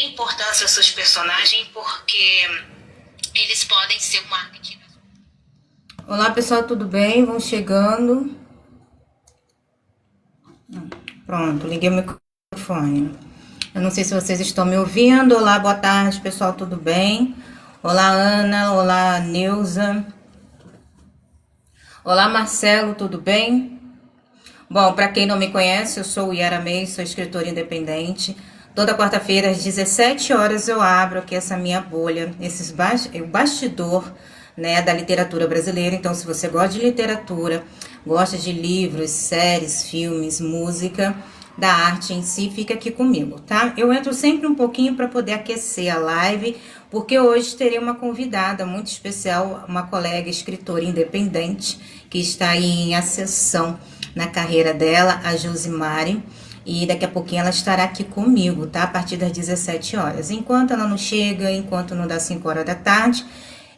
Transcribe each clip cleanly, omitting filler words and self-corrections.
tem importância os seus personagens porque eles podem ser um marketing. Olá pessoal, tudo bem? Vão chegando. Pronto, liguei o microfone. Eu não sei se vocês estão me ouvindo. Olá, boa tarde pessoal, tudo bem? Olá Ana, olá Neuza. Olá Marcelo, tudo bem? Bom, para quem não me conhece, eu sou Yara May, sou escritora independente. Toda quarta-feira às 17 horas eu abro aqui essa minha bolha, o bastidor, né, da literatura brasileira. Então, se você gosta de literatura, gosta de livros, séries, filmes, música, da arte em si, fica aqui comigo, tá? Eu entro sempre um pouquinho para poder aquecer a live, porque hoje terei uma convidada muito especial, uma colega escritora independente, que está aí em ascensão na carreira dela, a Josimari. E daqui a pouquinho ela estará aqui comigo, tá? A partir das 17 horas. Enquanto ela não chega, enquanto não dá 5 horas da tarde,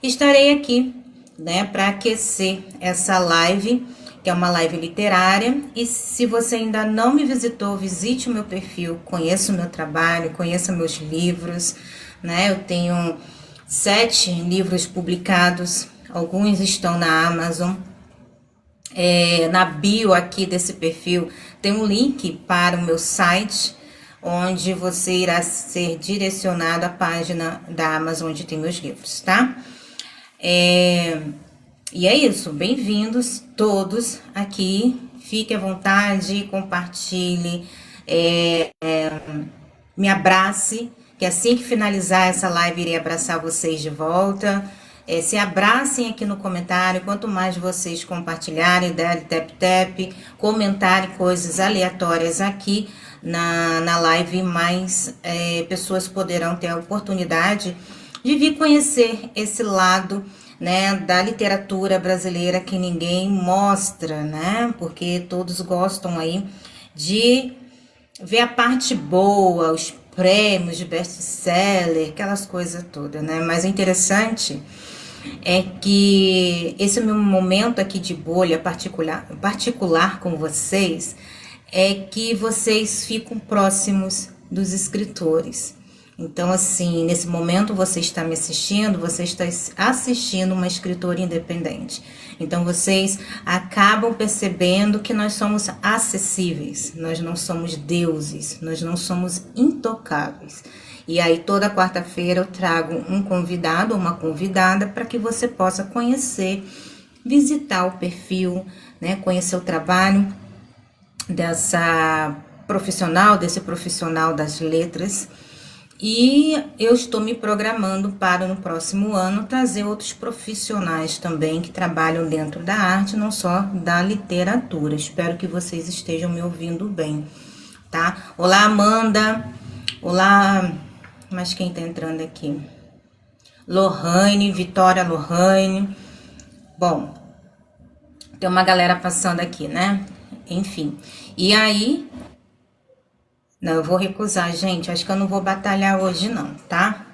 estarei aqui, né, para aquecer essa live, que é uma live literária. E se você ainda não me visitou, visite o meu perfil, conheça o meu trabalho, conheça meus livros, né? Eu tenho 7 livros publicados, alguns estão na Amazon. Na bio aqui desse perfil tem um link para o meu site, onde você irá ser direcionado à página da Amazon onde tem meus livros, tá? E é isso, bem-vindos todos aqui, fique à vontade, compartilhe, me abrace, que assim que finalizar essa live irei abraçar vocês de volta. Se abracem aqui no comentário, quanto mais vocês compartilharem, darem tap-tap, comentarem coisas aleatórias aqui na live, mais pessoas poderão ter a oportunidade de vir conhecer esse lado, né, da literatura brasileira que ninguém mostra, né, porque todos gostam aí de ver a parte boa, os prêmios de best-seller, aquelas coisas todas, né, mas o interessante é que esse meu momento aqui de bolha particular com vocês é que vocês ficam próximos dos escritores. Então, assim, nesse momento você está me assistindo, você está assistindo uma escritora independente. Então, vocês acabam percebendo que nós somos acessíveis, nós não somos deuses, nós não somos intocáveis. E aí, toda quarta-feira eu trago um convidado ou uma convidada para que você possa conhecer, visitar o perfil, né, conhecer o trabalho desse profissional das letras. E eu estou me programando para no próximo ano trazer outros profissionais também que trabalham dentro da arte, não só da literatura. Espero que vocês estejam me ouvindo bem, tá? Olá, Amanda. Olá, mas quem tá entrando aqui? Lohane, Vitória Lohane. Bom, tem uma galera passando aqui, né? Enfim. E aí... Não, eu vou recusar, gente. Acho que eu não vou batalhar hoje, não, tá?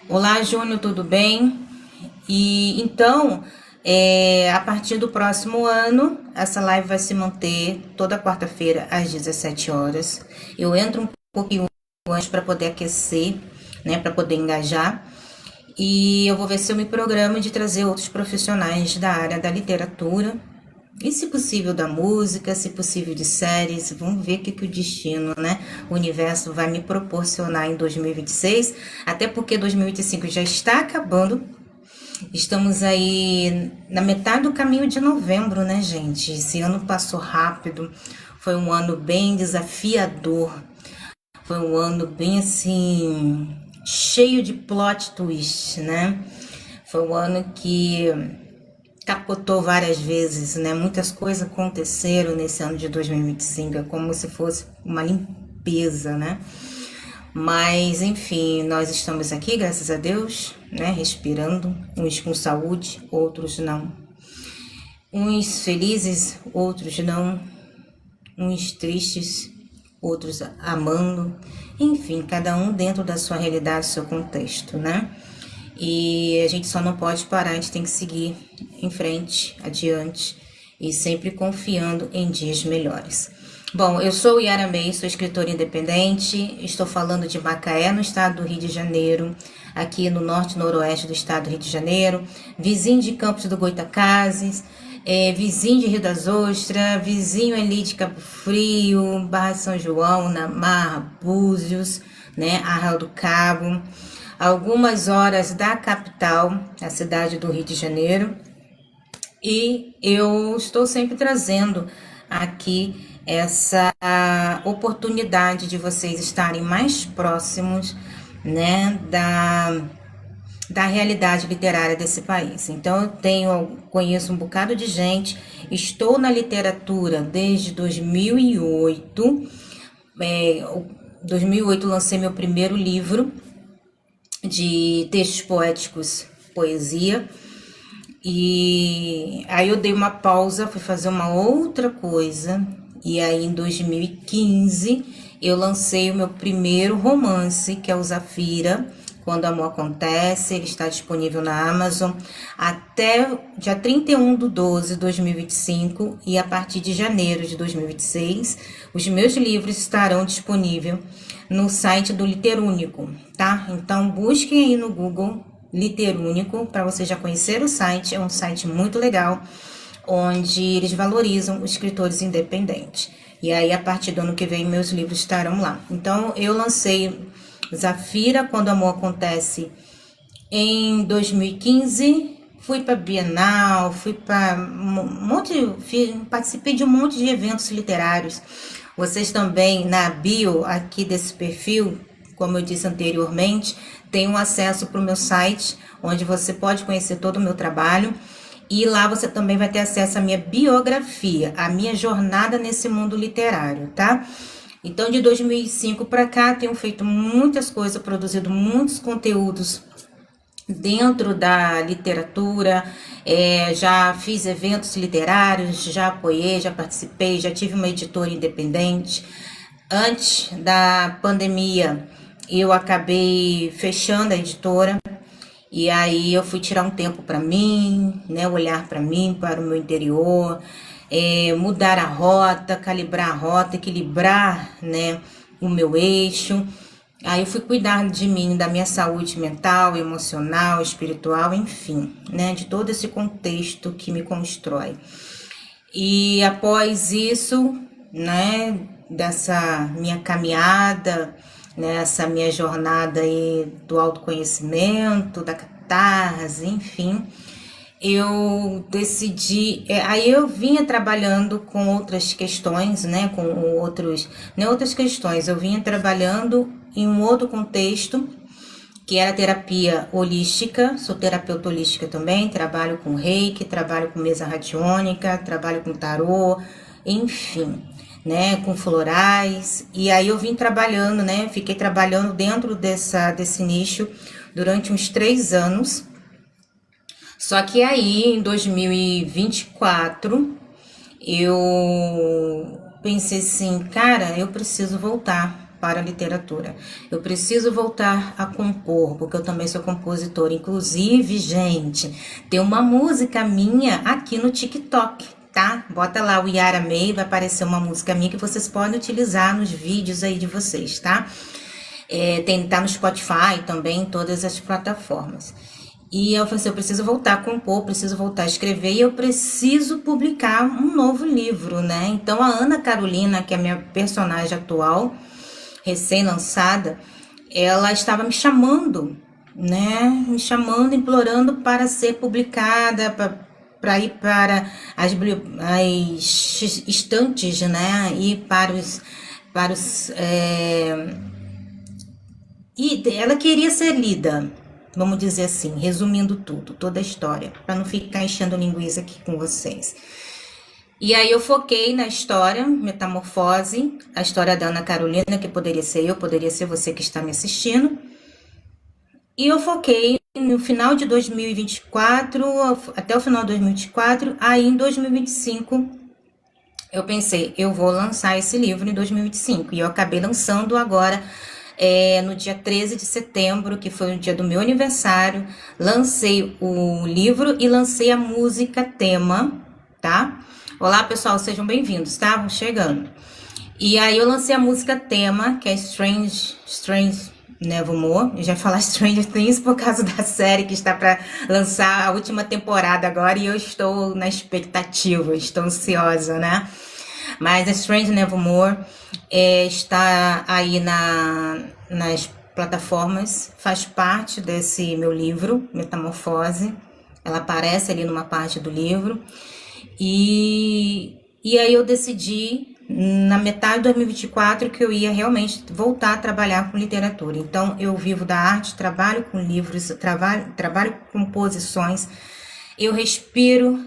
Olá, Júnior, tudo bem? E então, a partir do próximo ano, essa live vai se manter toda quarta-feira às 17 horas. Eu entro um pouquinho antes para poder aquecer, né? Para poder engajar. E eu vou ver se eu me programo de trazer outros profissionais da área da literatura. E se possível da música, se possível de séries, vamos ver o que o destino, né? O universo vai me proporcionar em 2026, até porque 2025 já está acabando. Estamos aí na metade do caminho de novembro, né, gente? Esse ano passou rápido, foi um ano bem desafiador, foi um ano bem assim, cheio de plot twist, né? Foi um ano que capotou várias vezes, né? Muitas coisas aconteceram nesse ano de 2025, é como se fosse uma limpeza, né? Mas, enfim, nós estamos aqui, graças a Deus, né? Respirando, uns com saúde, outros não. Uns felizes, outros não. Uns tristes, outros amando. Enfim, cada um dentro da sua realidade, do seu contexto, né? E a gente só não pode parar, a gente tem que seguir em frente, adiante e sempre confiando em dias melhores. Bom, eu sou Yara May, sou escritora independente, estou falando de Macaé, no estado do Rio de Janeiro, aqui no norte e noroeste do estado do Rio de Janeiro, vizinho de Campos do Goytacazes, vizinho de Rio das Ostras, vizinho ali de Cabo Frio, Barra de São João, Namarra, Búzios, né, Arraial do Cabo, algumas horas da capital, a cidade do Rio de Janeiro, e eu estou sempre trazendo aqui essa oportunidade de vocês estarem mais próximos, né, da realidade literária desse país. Então eu conheço um bocado de gente, estou na literatura desde 2008. 2008 lancei meu primeiro livro de textos poéticos, poesia. E aí eu dei uma pausa, fui fazer uma outra coisa. E aí em 2015 eu lancei o meu primeiro romance, que é o Zafira, Quando o Amor Acontece. Ele está disponível na Amazon até dia 31/12/2025, e a partir de janeiro de 2026 os meus livros estarão disponíveis no site do Literúnico, tá? Então busquem aí no Google Literúnico para você já conhecer o site. É um site muito legal, onde eles valorizam os escritores independentes. E aí, a partir do ano que vem, meus livros estarão lá. Então, eu lancei Zafira, Quando o Amor Acontece, em 2015. Fui para Bienal, fui para participei de um monte de eventos literários. Vocês também, na bio aqui desse perfil, como eu disse anteriormente, tem um acesso para o meu site, onde você pode conhecer todo o meu trabalho. E lá você também vai ter acesso à minha biografia, à minha jornada nesse mundo literário, tá? Então, de 2005 para cá, tenho feito muitas coisas, produzido muitos conteúdos dentro da literatura, já fiz eventos literários, já apoiei, já participei, já tive uma editora independente. Antes da pandemia, eu acabei fechando a editora. E aí eu fui tirar um tempo para mim, né, olhar para mim, para o meu interior, mudar a rota, calibrar a rota, equilibrar, né, o meu eixo. Aí eu fui cuidar de mim, da minha saúde mental, emocional, espiritual, enfim, né, de todo esse contexto que me constrói. E após isso, né, dessa minha caminhada, nessa minha jornada aí do autoconhecimento, da catarse, enfim, eu decidi, aí eu vinha trabalhando com outras questões, né, com outros, não outras questões, eu vinha trabalhando em um outro contexto, que era terapia holística. Sou terapeuta holística também, trabalho com reiki, trabalho com mesa radiônica, trabalho com tarô, enfim, né, com florais. E aí eu vim trabalhando, né, fiquei trabalhando dentro desse nicho durante uns 3 anos. Só que aí, em 2024, eu pensei assim, cara, eu preciso voltar para a literatura. Eu preciso voltar a compor, porque eu também sou compositora. Inclusive, gente, tem uma música minha aqui no TikTok, tá? Bota lá o Yara May, vai aparecer uma música minha que vocês podem utilizar nos vídeos aí de vocês, tá? Tá no Spotify também, em todas as plataformas. E eu falei assim, eu preciso voltar a compor, preciso voltar a escrever e eu preciso publicar um novo livro, né? Então a Ana Carolina, que é a minha personagem atual, recém-lançada, ela estava me chamando, né? Me chamando, implorando para ser publicada, para ir para as estantes, né? E e ela queria ser lida, vamos dizer assim, resumindo tudo, toda a história, para não ficar enchendo linguiça aqui com vocês. E aí eu foquei na história, Metamorfose, a história da Ana Carolina, que poderia ser eu, poderia ser você que está me assistindo. E eu foquei no final de 2024, até o final de 2024, aí em 2025, eu pensei, eu vou lançar esse livro em 2025. E eu acabei lançando agora, no dia 13 de setembro, que foi o dia do meu aniversário. Lancei o livro e lancei a música tema, tá? Olá, pessoal, sejam bem-vindos, tá? Vamos chegando. E aí eu lancei a música tema, que é Strange Nevermore. Eu já ia falar Stranger Things por causa da série que está para lançar a última temporada agora e eu estou na expectativa, estou ansiosa, né? Mas a Strange Nevermore está aí nas plataformas, faz parte desse meu livro, Metamorfose. Ela aparece ali numa parte do livro. E aí eu decidi, na metade de 2024, que eu ia realmente voltar a trabalhar com literatura. Então, eu vivo da arte, trabalho com livros, trabalho com composições, eu respiro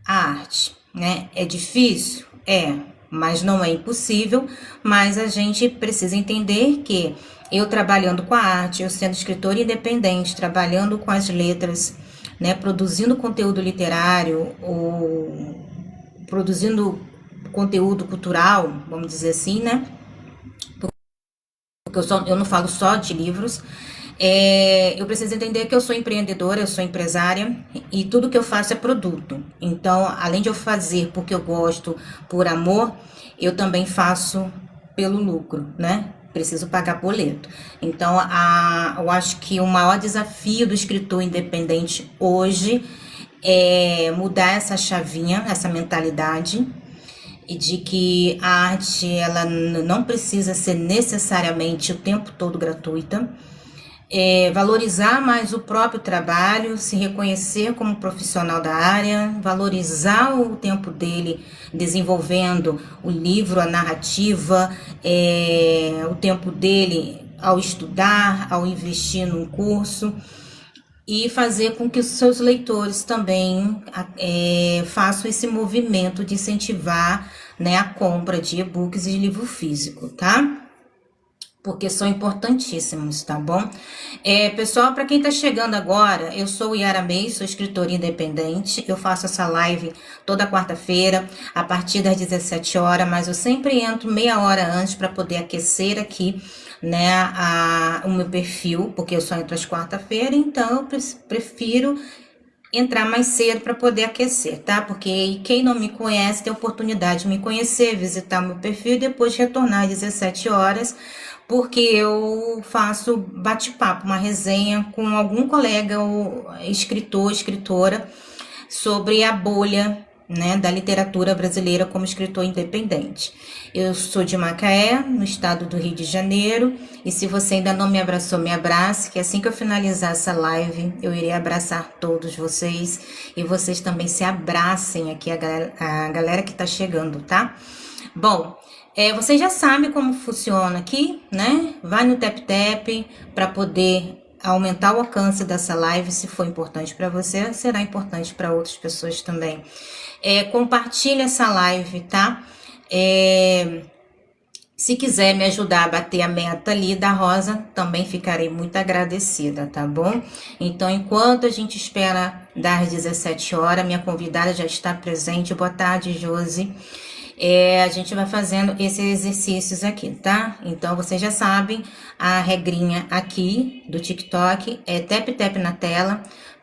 a arte, né? É difícil? É, mas não é impossível, mas a gente precisa entender que eu trabalhando com a arte, eu sendo escritora independente, trabalhando com as letras, né, produzindo conteúdo literário ou produzindo conteúdo cultural, vamos dizer assim, né? Porque eu não falo só de livros. Eu preciso entender que eu sou empreendedora, eu sou empresária e tudo que eu faço é produto. Então, além de eu fazer porque eu gosto, por amor, eu também faço pelo lucro, né? Preciso pagar boleto. Então, eu acho que o maior desafio do escritor independente hoje é mudar essa chavinha, essa mentalidade, e de que a arte ela não precisa ser necessariamente o tempo todo gratuita. Valorizar mais o próprio trabalho, se reconhecer como profissional da área, valorizar o tempo dele desenvolvendo o livro, a narrativa, o tempo dele ao estudar, ao investir num curso e fazer com que os seus leitores também façam esse movimento de incentivar, né, a compra de e-books e de livro físico, tá? Porque são importantíssimos, tá bom? Pessoal, para quem tá chegando agora, eu sou Yara May, sou escritora independente, eu faço essa live toda quarta-feira, a partir das 17 horas, mas eu sempre entro meia hora antes para poder aquecer aqui, né, o meu perfil, porque eu só entro às quarta-feira, então eu prefiro entrar mais cedo para poder aquecer, tá? Porque quem não me conhece tem a oportunidade de me conhecer, visitar o meu perfil e depois retornar às 17 horas, porque eu faço bate-papo, uma resenha com algum colega ou escritor, escritora, sobre a bolha, né, da literatura brasileira como escritor independente. Eu sou de Macaé, no estado do Rio de Janeiro, e se você ainda não me abraçou, me abrace, que assim que eu finalizar essa live, eu irei abraçar todos vocês, e vocês também se abracem aqui, a galera que tá chegando, tá? Bom, vocês já sabem como funciona aqui, né? Vai no Tap para poder aumentar o alcance dessa live. Se for importante para você, será importante para outras pessoas também. Compartilha essa live, tá? Se quiser me ajudar a bater a meta ali da Rosa, também ficarei muito agradecida, tá bom? Então, enquanto a gente espera das 17 horas, minha convidada já está presente. Boa tarde, Josi. A gente vai fazendo esses exercícios aqui, tá? Então, vocês já sabem, a regrinha aqui do TikTok é tap na tela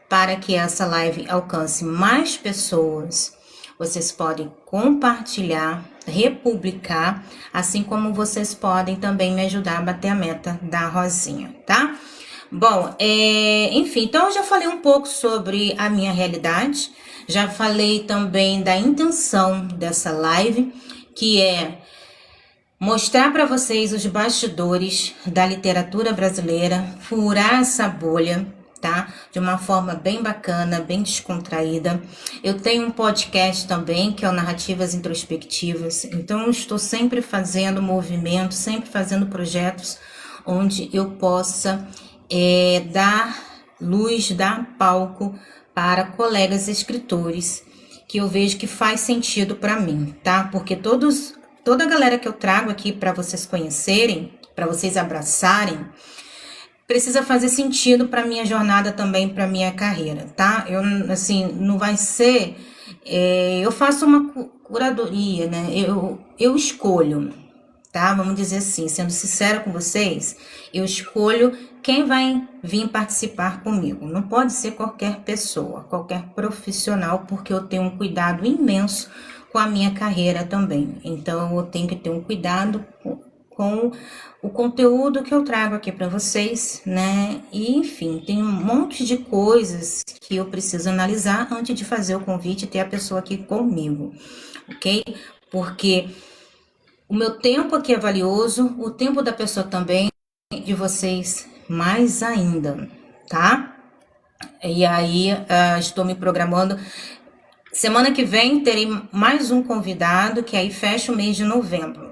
para que essa live alcance mais pessoas. Vocês podem compartilhar, republicar, assim como vocês podem também me ajudar a bater a meta da Rosinha, tá? Bom, enfim, então eu já falei um pouco sobre a minha realidade, já falei também da intenção dessa live, que é mostrar para vocês os bastidores da literatura brasileira, furar essa bolha, tá? De uma forma bem bacana, bem descontraída. Eu tenho um podcast também, que é o Narrativas Introspectivas, então eu estou sempre fazendo movimentos, sempre fazendo projetos onde eu possa dar luz, dar palco para colegas escritores que eu vejo que faz sentido para mim, tá? Porque toda a galera que eu trago aqui para vocês conhecerem, para vocês abraçarem, precisa fazer sentido para minha jornada também, para minha carreira, tá? Eu, assim, não vai ser... eu faço uma curadoria, né? Eu escolho, tá? Vamos dizer assim, sendo sincera com vocês, eu escolho quem vai vir participar comigo. Não pode ser qualquer pessoa, qualquer profissional, porque eu tenho um cuidado imenso com a minha carreira também. Então eu tenho que ter um cuidado com o conteúdo que eu trago aqui para vocês, né? E enfim, tem um monte de coisas que eu preciso analisar antes de fazer o convite e ter a pessoa aqui comigo, ok? Porque o meu tempo aqui é valioso, o tempo da pessoa também, de vocês mais ainda, tá? E aí, estou me programando. Semana que vem terei mais um convidado, que aí fecha o mês de novembro.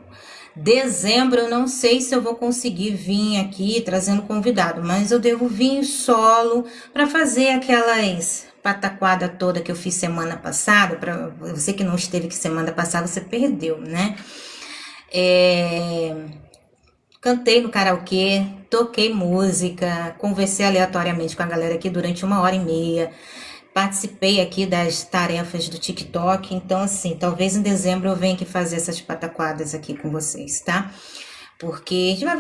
Dezembro eu não sei se eu vou conseguir vir aqui trazendo convidado, mas eu devo vir solo para fazer aquelas pataquada toda que eu fiz semana passada. Para você que não esteve aqui semana passada, você perdeu, né? Cantei no karaokê, toquei música, conversei aleatoriamente com a galera aqui durante 1h30. Participei aqui das tarefas do TikTok, então assim, talvez em dezembro eu venha aqui fazer essas pataquadas aqui com vocês, tá? Porque já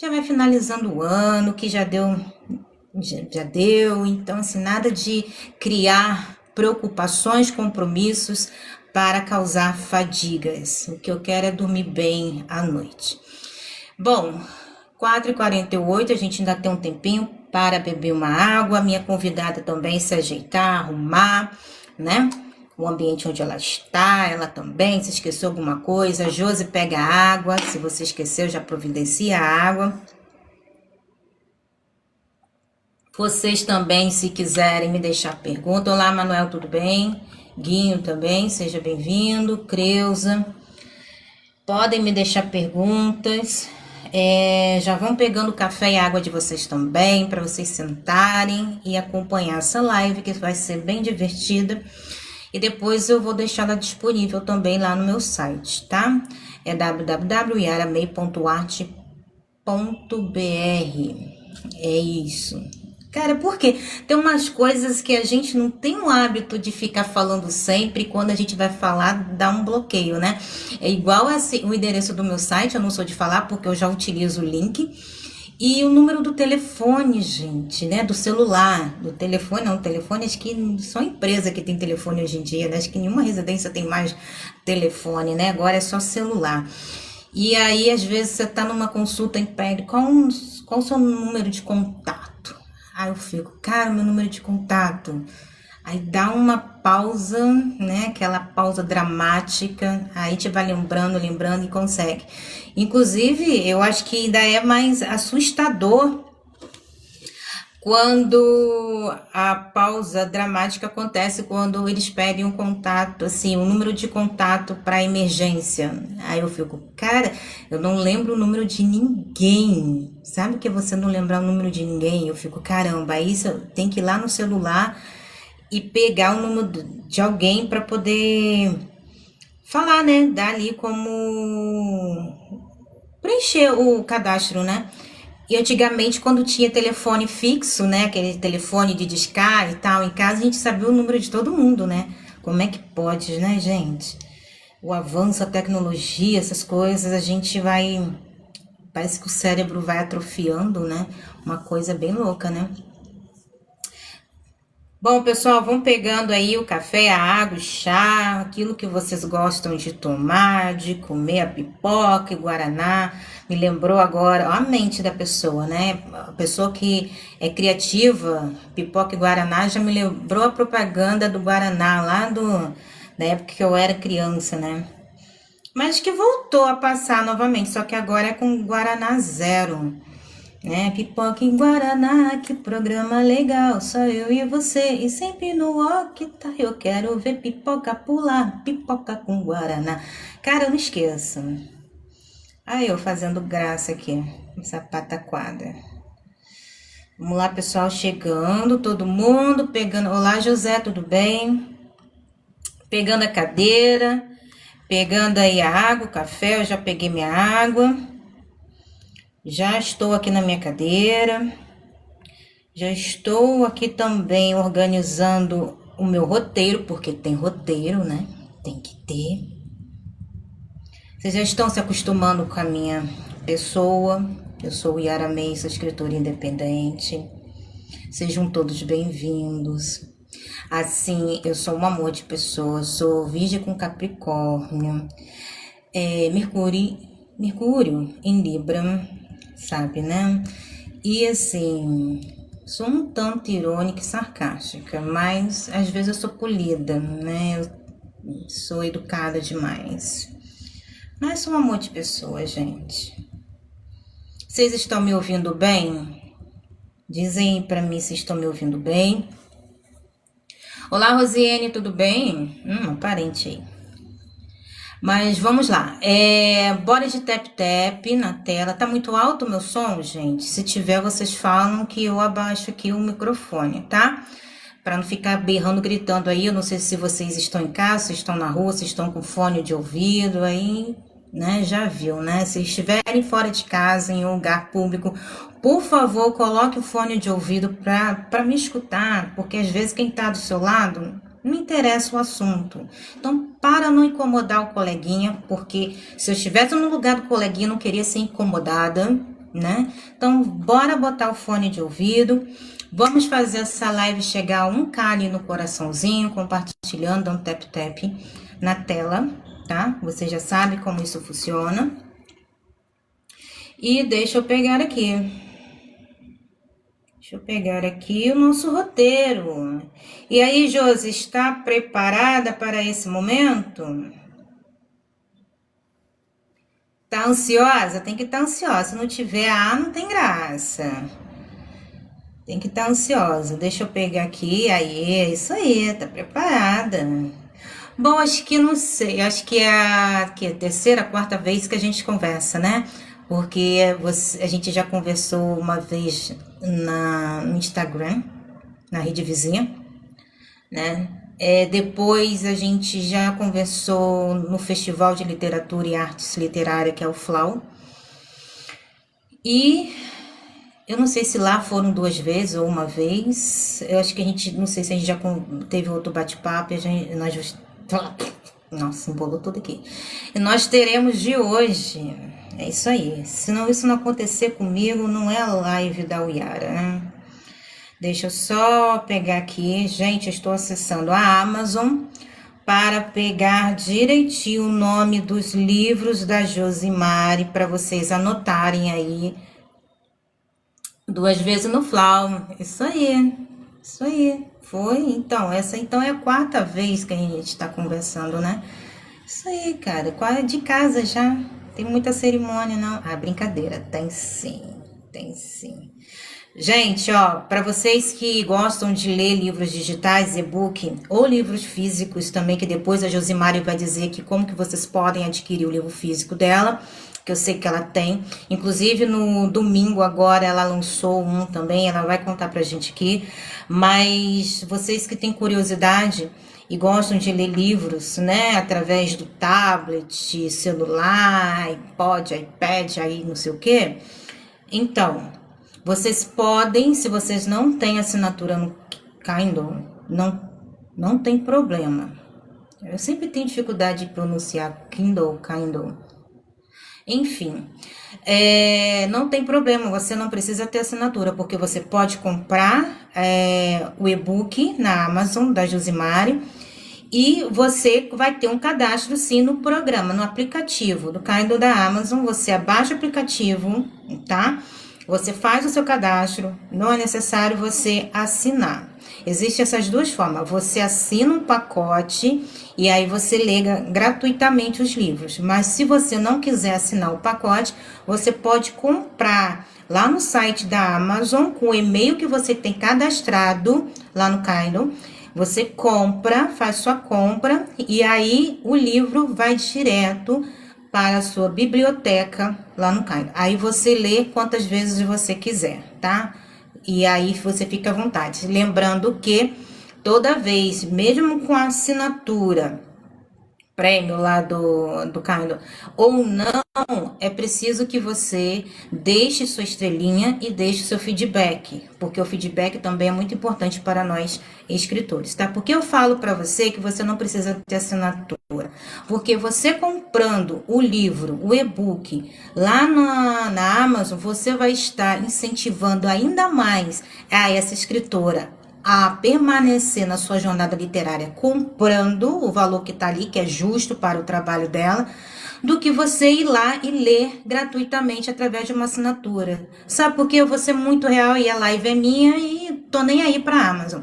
vai finalizando o ano, que já deu, então assim, nada de criar preocupações, compromissos para causar fadigas. O que eu quero é dormir bem à noite. Bom, 4h48, a gente ainda tem um tempinho para beber uma água, minha convidada também se ajeitar, arrumar, né? O ambiente onde ela está, ela também, se esqueceu alguma coisa, a Josi pega a água, se você esqueceu, já providencia a água. Vocês também, se quiserem me deixar pergunta. Olá, Manuel, tudo bem? Guinho também, seja bem-vindo. Creuza, podem me deixar perguntas. Já vão pegando o café e água de vocês também, para vocês sentarem e acompanhar essa live, que vai ser bem divertida. E depois eu vou deixar ela disponível também lá no meu site, tá? É www.yaramei.art.br. É isso. Cara, porque tem umas coisas que a gente não tem o hábito de ficar falando sempre, e quando a gente vai falar, dá um bloqueio, né? É igual o endereço do meu site, eu não sou de falar porque eu já utilizo o link. E o número do telefone, gente, né? Do celular. Do telefone, não. Telefone, acho que só empresa que tem telefone hoje em dia, né? Acho que nenhuma residência tem mais telefone, né? Agora é só celular. E aí, às vezes, você tá numa consulta e pede qual o seu número de contato? Aí eu fico, cara, meu número de contato. Aí dá uma pausa, né? Aquela pausa dramática. Aí te vai lembrando e consegue. Inclusive, eu acho que ainda é mais assustador quando a pausa dramática acontece, quando eles pedem um contato, assim, um número de contato para emergência. Aí eu fico, cara, eu não lembro o número de ninguém. Sabe que você não lembrar o número de ninguém? Eu fico, caramba, aí você tem que ir lá no celular e pegar o número de alguém para poder falar, né? Dar ali como preencher o cadastro, né? E antigamente, quando tinha telefone fixo, né? Aquele telefone de discar e tal, em casa, a gente sabia o número de todo mundo, né? Como é que pode, né, gente? O avanço, a tecnologia, essas coisas, a gente vai... Parece que o cérebro vai atrofiando, né? Uma coisa bem louca, né? Bom, pessoal, vão pegando aí o café, a água, o chá, aquilo que vocês gostam de tomar, de comer, a pipoca e guaraná. Me lembrou agora, ó, a mente da pessoa, né? A pessoa que é criativa, pipoca e guaraná, já me lembrou a propaganda do guaraná lá da época que eu era criança, né? Mas que voltou a passar novamente, só que agora é com guaraná zero. Né? Pipoca em Guaraná, que programa legal, só eu e você, e sempre no tá. Eu quero ver pipoca pular, pipoca com Guaraná. Cara, eu não esqueço. Aí eu fazendo graça aqui, essa pataquada. Vamos lá, pessoal, chegando, todo mundo pegando. Olá, José, tudo bem? Pegando a cadeira, pegando aí a água, o café, eu já peguei minha água. Já estou aqui na minha cadeira, já estou aqui também organizando o meu roteiro, porque tem roteiro, né? Tem que ter. Vocês já estão se acostumando com a minha pessoa. Eu sou Yara May, sou escritora independente. Sejam todos bem-vindos. Assim, eu sou um amor de pessoa, sou virgem com Capricórnio, Mercúrio em Libra, sabe, né? E assim, sou um tanto irônica e sarcástica, mas às vezes eu sou polida, né? Eu sou educada demais. Mas sou um amor de pessoa, gente. Vocês estão me ouvindo bem? Dizem pra mim se estão me ouvindo bem. Olá, Rosiane, tudo bem? Parente aí. Mas vamos lá. Bora de tap-tap na tela. Tá muito alto o meu som, gente? Se tiver, vocês falam que eu abaixo aqui o microfone, tá? Para não ficar berrando, gritando aí. Eu não sei se vocês estão em casa, se estão na rua, se estão com fone de ouvido aí, né? Já viu, né? Se estiverem fora de casa, em um lugar público, por favor, coloque o fone de ouvido para me escutar, porque às vezes quem tá do seu lado não interessa o assunto. Então, para não incomodar o coleguinha, porque se eu estivesse no lugar do coleguinha, eu não queria ser incomodada, né? Então, bora botar o fone de ouvido. Vamos fazer essa live chegar a 1K ali no coraçãozinho, compartilhando, dando tap-tap na tela, tá? Você já sabe como isso funciona. E deixa eu pegar aqui. Deixa eu pegar aqui o nosso roteiro. E aí, Josi, está preparada para esse momento? Tá ansiosa? Tem que estar ansiosa. Se não tiver não tem graça. Tem que estar ansiosa. Deixa eu pegar aqui. Aí, é isso aí. Tá preparada. Bom, acho que não sei. Acho que é a terceira, quarta vez que a gente conversa, né? Porque a gente já conversou uma vez no Instagram, na rede vizinha, né? Depois a gente já conversou no Festival de Literatura e Artes Literárias, que é o FLAU. E eu não sei se lá foram 2 vezes ou uma vez. Eu acho que a gente, não sei se a gente já teve outro bate-papo. Nossa, embolou tudo aqui. E nós teremos de hoje. É isso aí. Se isso não acontecer comigo, não é a live da Uyara, né? Deixa eu só pegar aqui. Gente, eu estou acessando a Amazon para pegar direitinho o nome dos livros da Josimari, para vocês anotarem aí. 2 vezes no FLAU. Isso aí. Isso aí. Foi? Então, essa então é a 4ª vez que a gente está conversando, né? Isso aí, cara. De casa já. Tem muita cerimônia, não? Brincadeira. Tem sim. Tem sim. Gente, ó, para vocês que gostam de ler livros digitais, e-book, ou livros físicos também, que depois a Josimari vai dizer que como que vocês podem adquirir o livro físico dela, que eu sei que ela tem. Inclusive, no domingo agora, ela lançou um também, ela vai contar pra gente aqui. Mas vocês que têm curiosidade e gostam de ler livros, né, através do tablet, celular, iPod, iPad, aí não sei o quê. Então, vocês podem, se vocês não têm assinatura no Kindle, não tem problema. Eu sempre tenho dificuldade de pronunciar Kindle. Enfim, não tem problema, você não precisa ter assinatura, porque você pode comprar o e-book na Amazon, da Josimari, e você vai ter um cadastro sim no programa, no aplicativo do Kindle da Amazon. Você abaixa o aplicativo, tá? Você faz o seu cadastro, não é necessário você assinar. Existem essas 2 formas. Você assina um pacote e aí você lê gratuitamente os livros. Mas se você não quiser assinar o pacote, você pode comprar lá no site da Amazon com o e-mail que você tem cadastrado lá no Kindle. Você compra, faz sua compra e aí o livro vai direto para a sua biblioteca lá no Kindle. Aí você lê quantas vezes você quiser, tá? E aí você fica à vontade. Lembrando que toda vez, mesmo com a assinatura prêmio lá do Kindle ou não, é preciso que você deixe sua estrelinha e deixe seu feedback, porque o feedback também é muito importante para nós escritores, tá? Porque eu falo para você que você não precisa ter assinatura, porque você comprando o livro, o e-book lá na Amazon, você vai estar incentivando ainda mais a essa escritora a permanecer na sua jornada literária comprando o valor que está ali, que é justo para o trabalho dela, do que você ir lá e ler gratuitamente através de uma assinatura. Sabe por quê? Eu vou ser muito real e a live é minha e tô nem aí para a Amazon.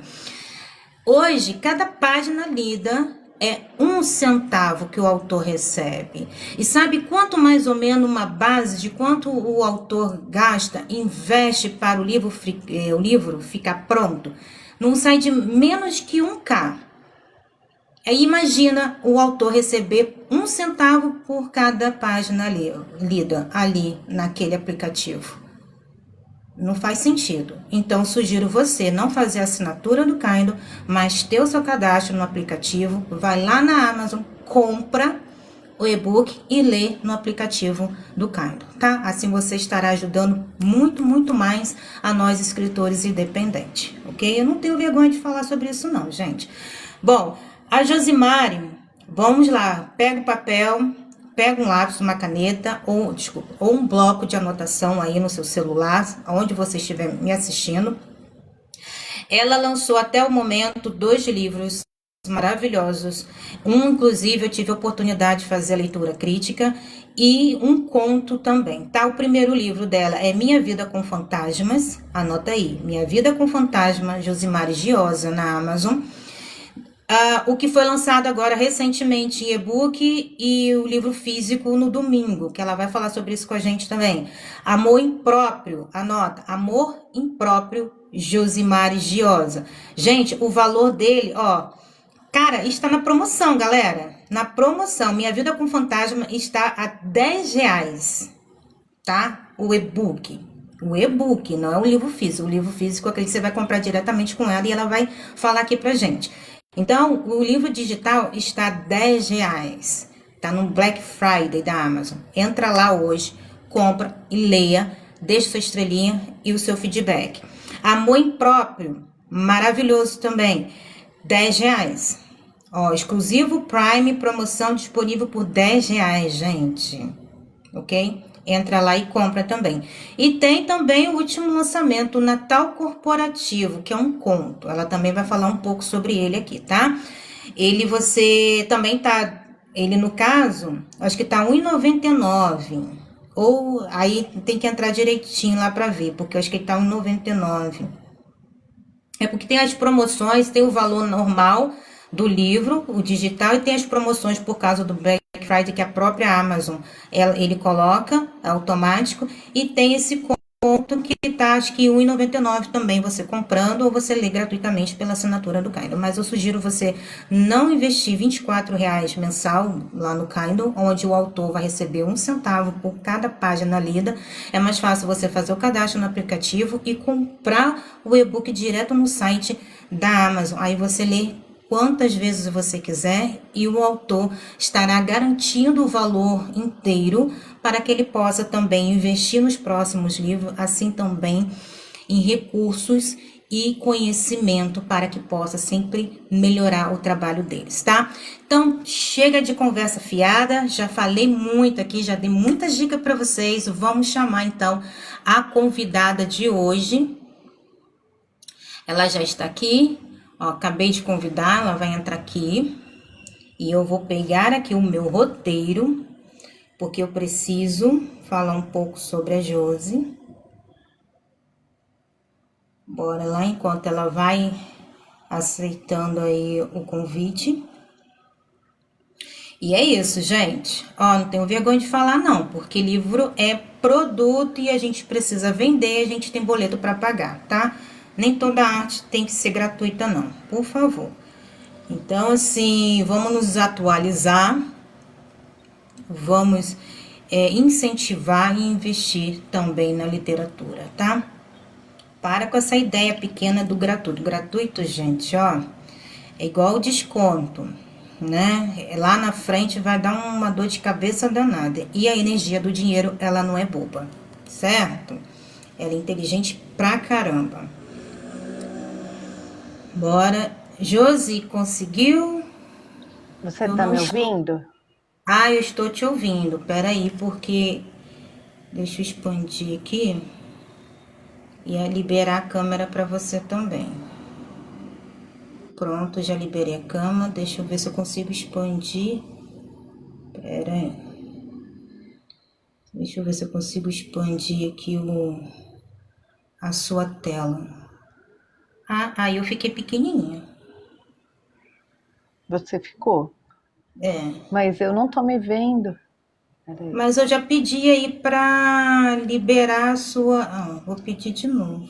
Hoje, cada página lida é 1 centavo que o autor recebe. E sabe quanto mais ou menos uma base de quanto o autor gasta, investe para o livro ficar pronto? Não sai de menos que 1K. Aí imagina o autor receber 1 centavo por cada página lida ali naquele aplicativo. Não faz sentido. Então, sugiro você não fazer a assinatura do Kindle, mas ter o seu cadastro no aplicativo, vai lá na Amazon, compra o e-book e lê no aplicativo do Kindle, tá? Assim você estará ajudando muito, muito mais a nós escritores independentes, ok? Eu não tenho vergonha de falar sobre isso não, gente. Bom, a Josimari, vamos lá, pega o papel, pega um lápis, uma caneta, ou um bloco de anotação aí no seu celular, onde você estiver me assistindo. Ela lançou até o momento 2 livros maravilhosos. Inclusive, eu tive a oportunidade de fazer a leitura crítica e um conto também, tá? O primeiro livro dela é Minha Vida com Fantasmas, anota aí, Minha Vida com Fantasma, Josimari Giosa, na Amazon. O que foi lançado agora recentemente em e-book e o livro físico no domingo, que ela vai falar sobre isso com a gente também. Amor Impróprio, anota, Amor Impróprio, Josimari Giosa. Gente, o valor dele, ó, cara, está na promoção, galera. Na promoção, Minha Vida com Fantasma está a R$10, tá? O e-book. O e-book, não é o livro físico. O livro físico, eu acredito que você vai comprar diretamente com ela e ela vai falar aqui pra gente. Então, o livro digital está R$10, tá no Black Friday da Amazon. Entra lá hoje, compra e leia, deixa sua estrelinha e o seu feedback. Amor Impróprio, maravilhoso também, R$10. Ó, exclusivo Prime, promoção disponível por R$10, gente, ok? Entra lá e compra também. E tem também o último lançamento, o Natal Corporativo, que é um conto. Ela também vai falar um pouco sobre ele aqui, tá? Você também tá... Ele, no caso, acho que tá R$1,99. Ou aí tem que entrar direitinho lá pra ver, porque eu acho que ele tá R$1,99. É porque tem as promoções, tem o valor normal do livro, o digital, e tem as promoções por causa do Black Friday que a própria Amazon ele coloca automático, e tem esse conto que tá acho que R$1,99 também, você comprando, ou você lê gratuitamente pela assinatura do Kindle. Mas eu sugiro você não investir R$24 mensal lá no Kindle, onde o autor vai receber 1 centavo por cada página lida. É mais fácil você fazer o cadastro no aplicativo e comprar o e-book direto no site da Amazon. Aí você lê quantas vezes você quiser e o autor estará garantindo o valor inteiro para que ele possa também investir nos próximos livros, assim também em recursos e conhecimento para que possa sempre melhorar o trabalho deles, tá? Então, chega de conversa fiada, já falei muito aqui, já dei muitas dicas para vocês. Vamos chamar então a convidada de hoje. Ela já está aqui. Ó, acabei de convidar, ela vai entrar aqui e eu vou pegar aqui o meu roteiro, porque eu preciso falar um pouco sobre a Josi. Bora lá, enquanto ela vai aceitando aí o convite. E é isso, gente. Ó, não tenho vergonha de falar não, porque livro é produto e a gente precisa vender, a gente tem boleto para pagar, tá? Nem toda arte tem que ser gratuita, não, por favor. Então, assim, vamos nos atualizar, vamos incentivar e investir também na literatura, tá? Para com essa ideia pequena do gratuito. Gratuito, gente, ó, é igual o desconto, né? Lá na frente vai dar uma dor de cabeça danada. E a energia do dinheiro, ela não é boba, certo? Ela é inteligente pra caramba. Bora. Josi, conseguiu? Você tá me ouvindo? Ah, eu estou te ouvindo. Peraí, porque... Deixa eu expandir aqui. E liberar a câmera para você também. Pronto, já liberei a cama. Deixa eu ver se eu consigo expandir. Pera aí. Deixa eu ver se eu consigo expandir aqui a sua tela. Ah, aí eu fiquei pequenininha. Você ficou? É. Mas eu não tô me vendo. Peraí. Mas eu já pedi aí para liberar a sua... Ah, vou pedir de novo.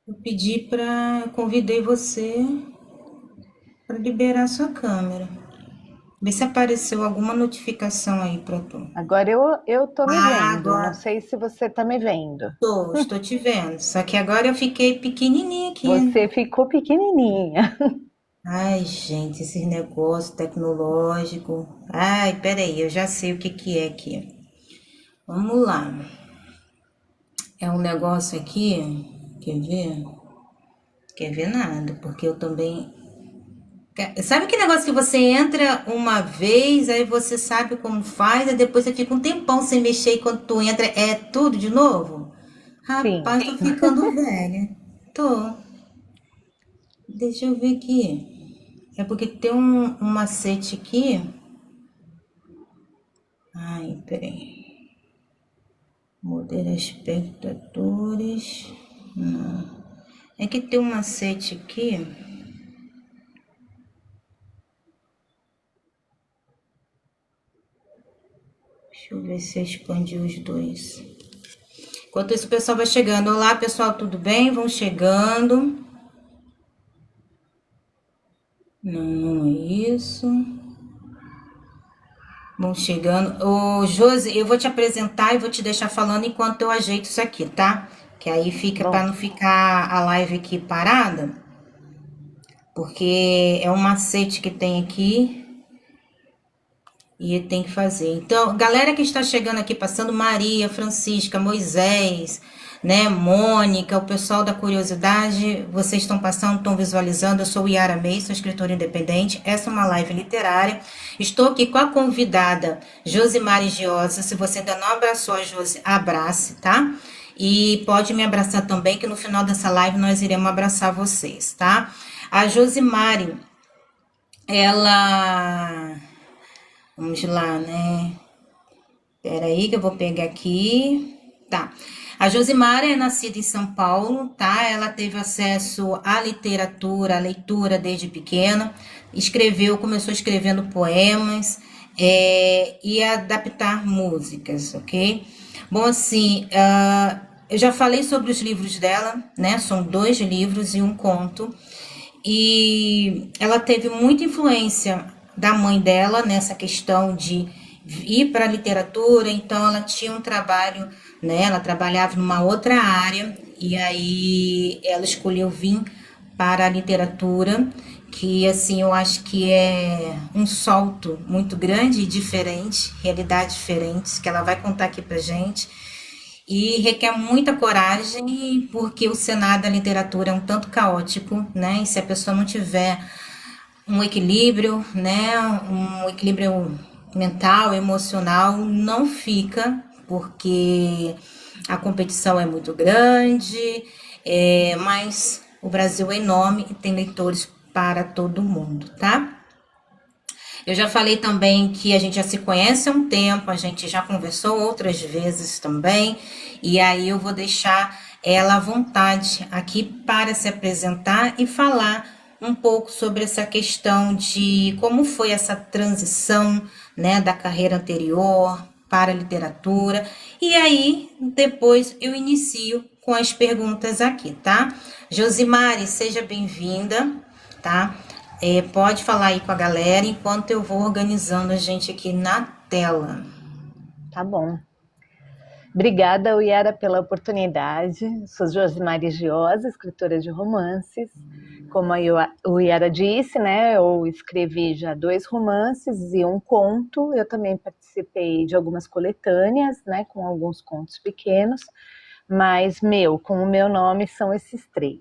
Eu pedi para... Convidei você para liberar a sua câmera. Vê se apareceu alguma notificação aí para tu. Agora eu tô me Ah, vendo. Não agora sei se você tá me vendo. estou te vendo. Só que agora eu fiquei pequenininha aqui. Você ficou pequenininha. Ai, gente, esses negócios tecnológicos. Ai, peraí, eu já sei o que que é aqui. Vamos lá. É um negócio aqui, quer ver? Quer ver nada, porque eu também... Sabe que negócio que você entra uma vez, aí você sabe como faz, aí depois você fica um tempão sem mexer e quando tu entra é tudo de novo? Sim. Rapaz, tô ficando velha. Tô. Deixa eu ver aqui. É porque tem um macete aqui. Ai, peraí. Moderar espectadores. Não. É que tem um macete aqui. Deixa eu ver se eu expandi os dois. Enquanto isso, o pessoal vai chegando. Olá, pessoal, tudo bem? Vão chegando. Não é isso. Vão chegando. Ô, Josi, eu vou te apresentar e vou te deixar falando enquanto eu ajeito isso aqui, tá? Que aí fica para Bom, não ficar a live aqui parada. Porque é um macete que tem aqui e tem que fazer. Então, galera que está chegando aqui, passando Maria, Francisca, Moisés, né, Mônica, o pessoal da curiosidade, vocês estão passando, estão visualizando. Eu sou Yara May, sou escritora independente. Essa é uma live literária. Estou aqui com a convidada Josimari Giosa. Se você ainda não abraçou a Josi, abrace, tá? E pode me abraçar também, que no final dessa live nós iremos abraçar vocês, tá? A Josimari, ela... Vamos lá, né? Espera aí que eu vou pegar aqui. Tá. A Josimara é nascida em São Paulo, tá? Ela teve acesso à literatura, à leitura desde pequena. Começou escrevendo poemas e a adaptar músicas, ok? Bom, assim, eu já falei sobre os livros dela, né? São 2 livros e um conto. E ela teve muita influência da mãe dela nessa questão de ir para a literatura, então ela tinha um trabalho, né? Ela trabalhava numa outra área e aí ela escolheu vir para a literatura, que assim eu acho que é um salto muito grande e diferente, realidades diferentes, que ela vai contar aqui pra gente. E requer muita coragem, porque o cenário da literatura é um tanto caótico, né? E se a pessoa não tiver um equilíbrio, né? Um equilíbrio mental, emocional, não fica, porque a competição é muito grande, mas o Brasil é enorme e tem leitores para todo mundo, tá? Eu já falei também que a gente já se conhece há um tempo, a gente já conversou outras vezes também, e aí eu vou deixar ela à vontade aqui para se apresentar e falar um pouco sobre essa questão de como foi essa transição, né, da carreira anterior para a literatura, e aí depois eu inicio com as perguntas aqui, tá? Josimari, seja bem-vinda, tá? Pode falar aí com a galera enquanto eu vou organizando a gente aqui na tela. tá bom. Obrigada, Yara, pela oportunidade. Sou Josimari Giosa, escritora de romances. Como o Yara disse, né, eu escrevi já 2 romances e um conto. Eu também participei de algumas coletâneas, né, com alguns contos pequenos, mas com o meu nome são esses 3.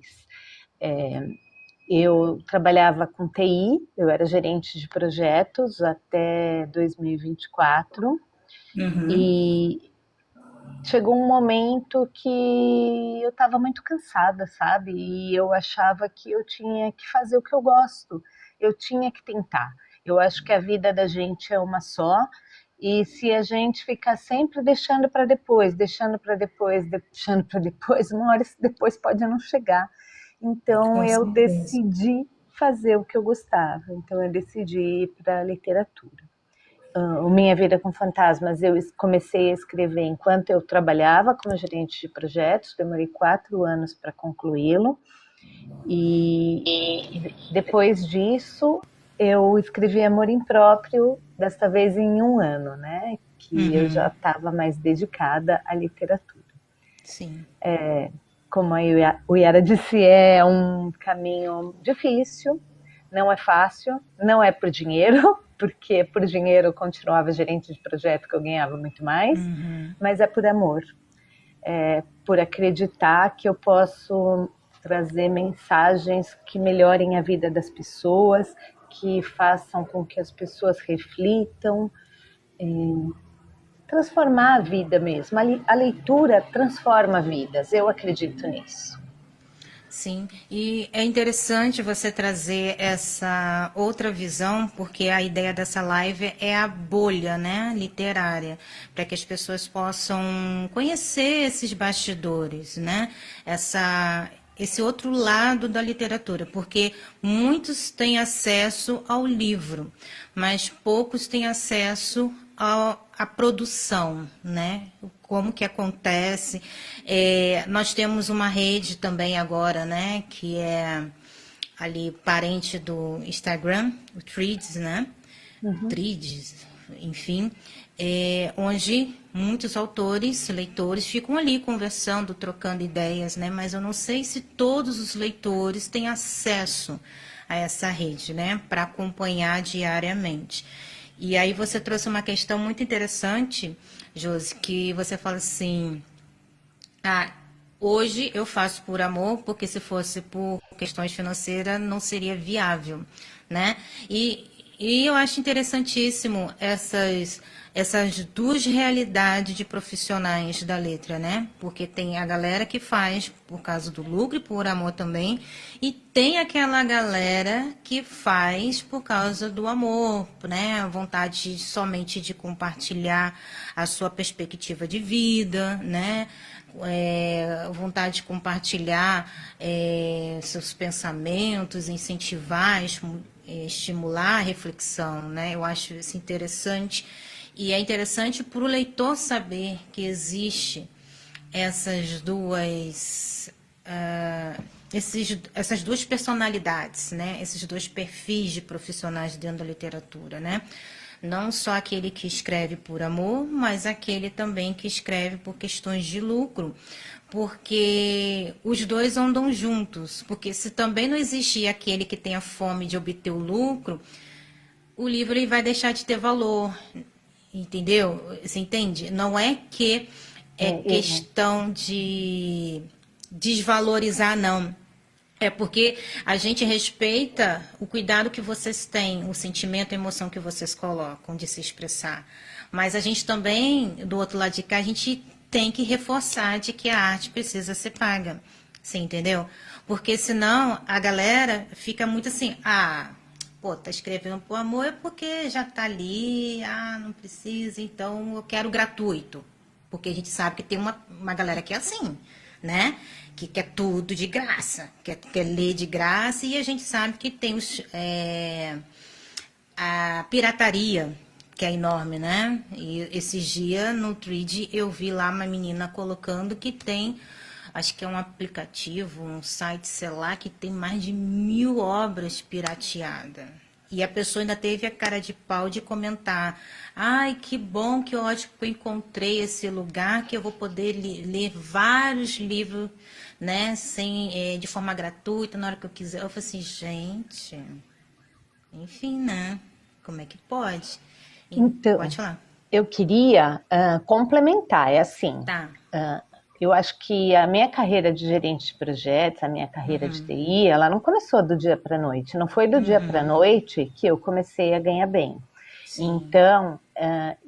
Eu trabalhava com TI, eu era gerente de projetos até 2024, Uhum. e chegou um momento que eu estava muito cansada, sabe? E eu achava que eu tinha que fazer o que eu gosto, eu tinha que tentar. Eu acho que a vida da gente é uma só, e se a gente ficar sempre deixando para depois, deixando para depois, deixando para depois, uma hora depois pode não chegar. Então Com eu certeza. decidi fazer o que eu gostava, então eu decidi ir para a literatura. O Minha Vida com Fantasmas, eu comecei a escrever enquanto eu trabalhava como gerente de projetos, demorei 4 anos para concluí-lo, e depois disso eu escrevi Amor Impróprio, desta vez em 1 ano, né? Que eu já Uhum, estava mais dedicada à literatura. sim. Como o Yara disse, é um caminho difícil, não é fácil, não é por dinheiro, porque por dinheiro eu continuava gerente de projeto que eu ganhava muito mais, Uhum. mas é por amor, por acreditar que eu posso trazer mensagens que melhorem a vida das pessoas, que façam com que as pessoas reflitam, transformar a vida mesmo. A leitura transforma vidas, eu acredito nisso. Sim, e é interessante você trazer essa outra visão, porque a ideia dessa live é a bolha, né, literária, para que as pessoas possam conhecer esses bastidores, né, esse outro lado da literatura, porque muitos têm acesso ao livro, mas poucos têm acesso à produção, né? Como que acontece. Nós temos uma rede também agora, né? Que é ali parente do Instagram, o Threads, né? Threads, enfim, onde muitos autores, leitores ficam ali conversando, trocando ideias, né? Mas eu não sei se todos os leitores têm acesso a essa rede, né? Para acompanhar diariamente. E aí você trouxe uma questão muito interessante, Josi, que você fala assim, hoje eu faço por amor, porque se fosse por questões financeiras não seria viável, né? E eu acho interessantíssimo essas duas realidades de profissionais da letra, né? Porque tem a galera que faz por causa do lucro e por amor também, e tem aquela galera que faz por causa do amor, né? A vontade somente de compartilhar a sua perspectiva de vida, né? Vontade de compartilhar seus pensamentos, incentivar, estimular a reflexão, né? Eu acho isso interessante. E é interessante para o leitor saber que existe essas essas duas personalidades, né? Esses dois perfis de profissionais dentro da literatura, né? Não só aquele que escreve por amor, mas aquele também que escreve por questões de lucro, porque os dois andam juntos. Porque se também não existir aquele que tem a fome de obter o lucro, o livro ele vai deixar de ter valor, entendeu? Você entende? Não é que é questão de desvalorizar, não. É porque a gente respeita o cuidado que vocês têm, o sentimento, a emoção que vocês colocam de se expressar. Mas a gente também, do outro lado de cá, a gente tem que reforçar de que a arte precisa ser paga. Você entendeu? Porque senão a galera fica muito assim, pô, tá escrevendo por amor é porque já tá ali, não precisa, então eu quero gratuito. Porque a gente sabe que tem uma galera que é assim, né? Que quer tudo de graça, quer ler de graça, e a gente sabe que tem a pirataria, que é enorme, né? E esses dias no Thread eu vi lá uma menina colocando que tem, acho que é um aplicativo, um site, sei lá, que tem mais de 1.000 obras pirateadas. E a pessoa ainda teve a cara de pau de comentar: ai, que bom, que ótimo que eu encontrei esse lugar, que eu vou poder ler vários livros, né, de forma gratuita, na hora que eu quiser. Eu falei assim, gente, enfim, né? Como é que pode? Então, Pode falar. eu queria complementar, é assim, Tá. eu acho que a minha carreira de gerente de projetos, a minha carreira de TI, ela não começou do dia para a noite, não foi do dia para a noite que eu comecei a ganhar bem. Sim. Então,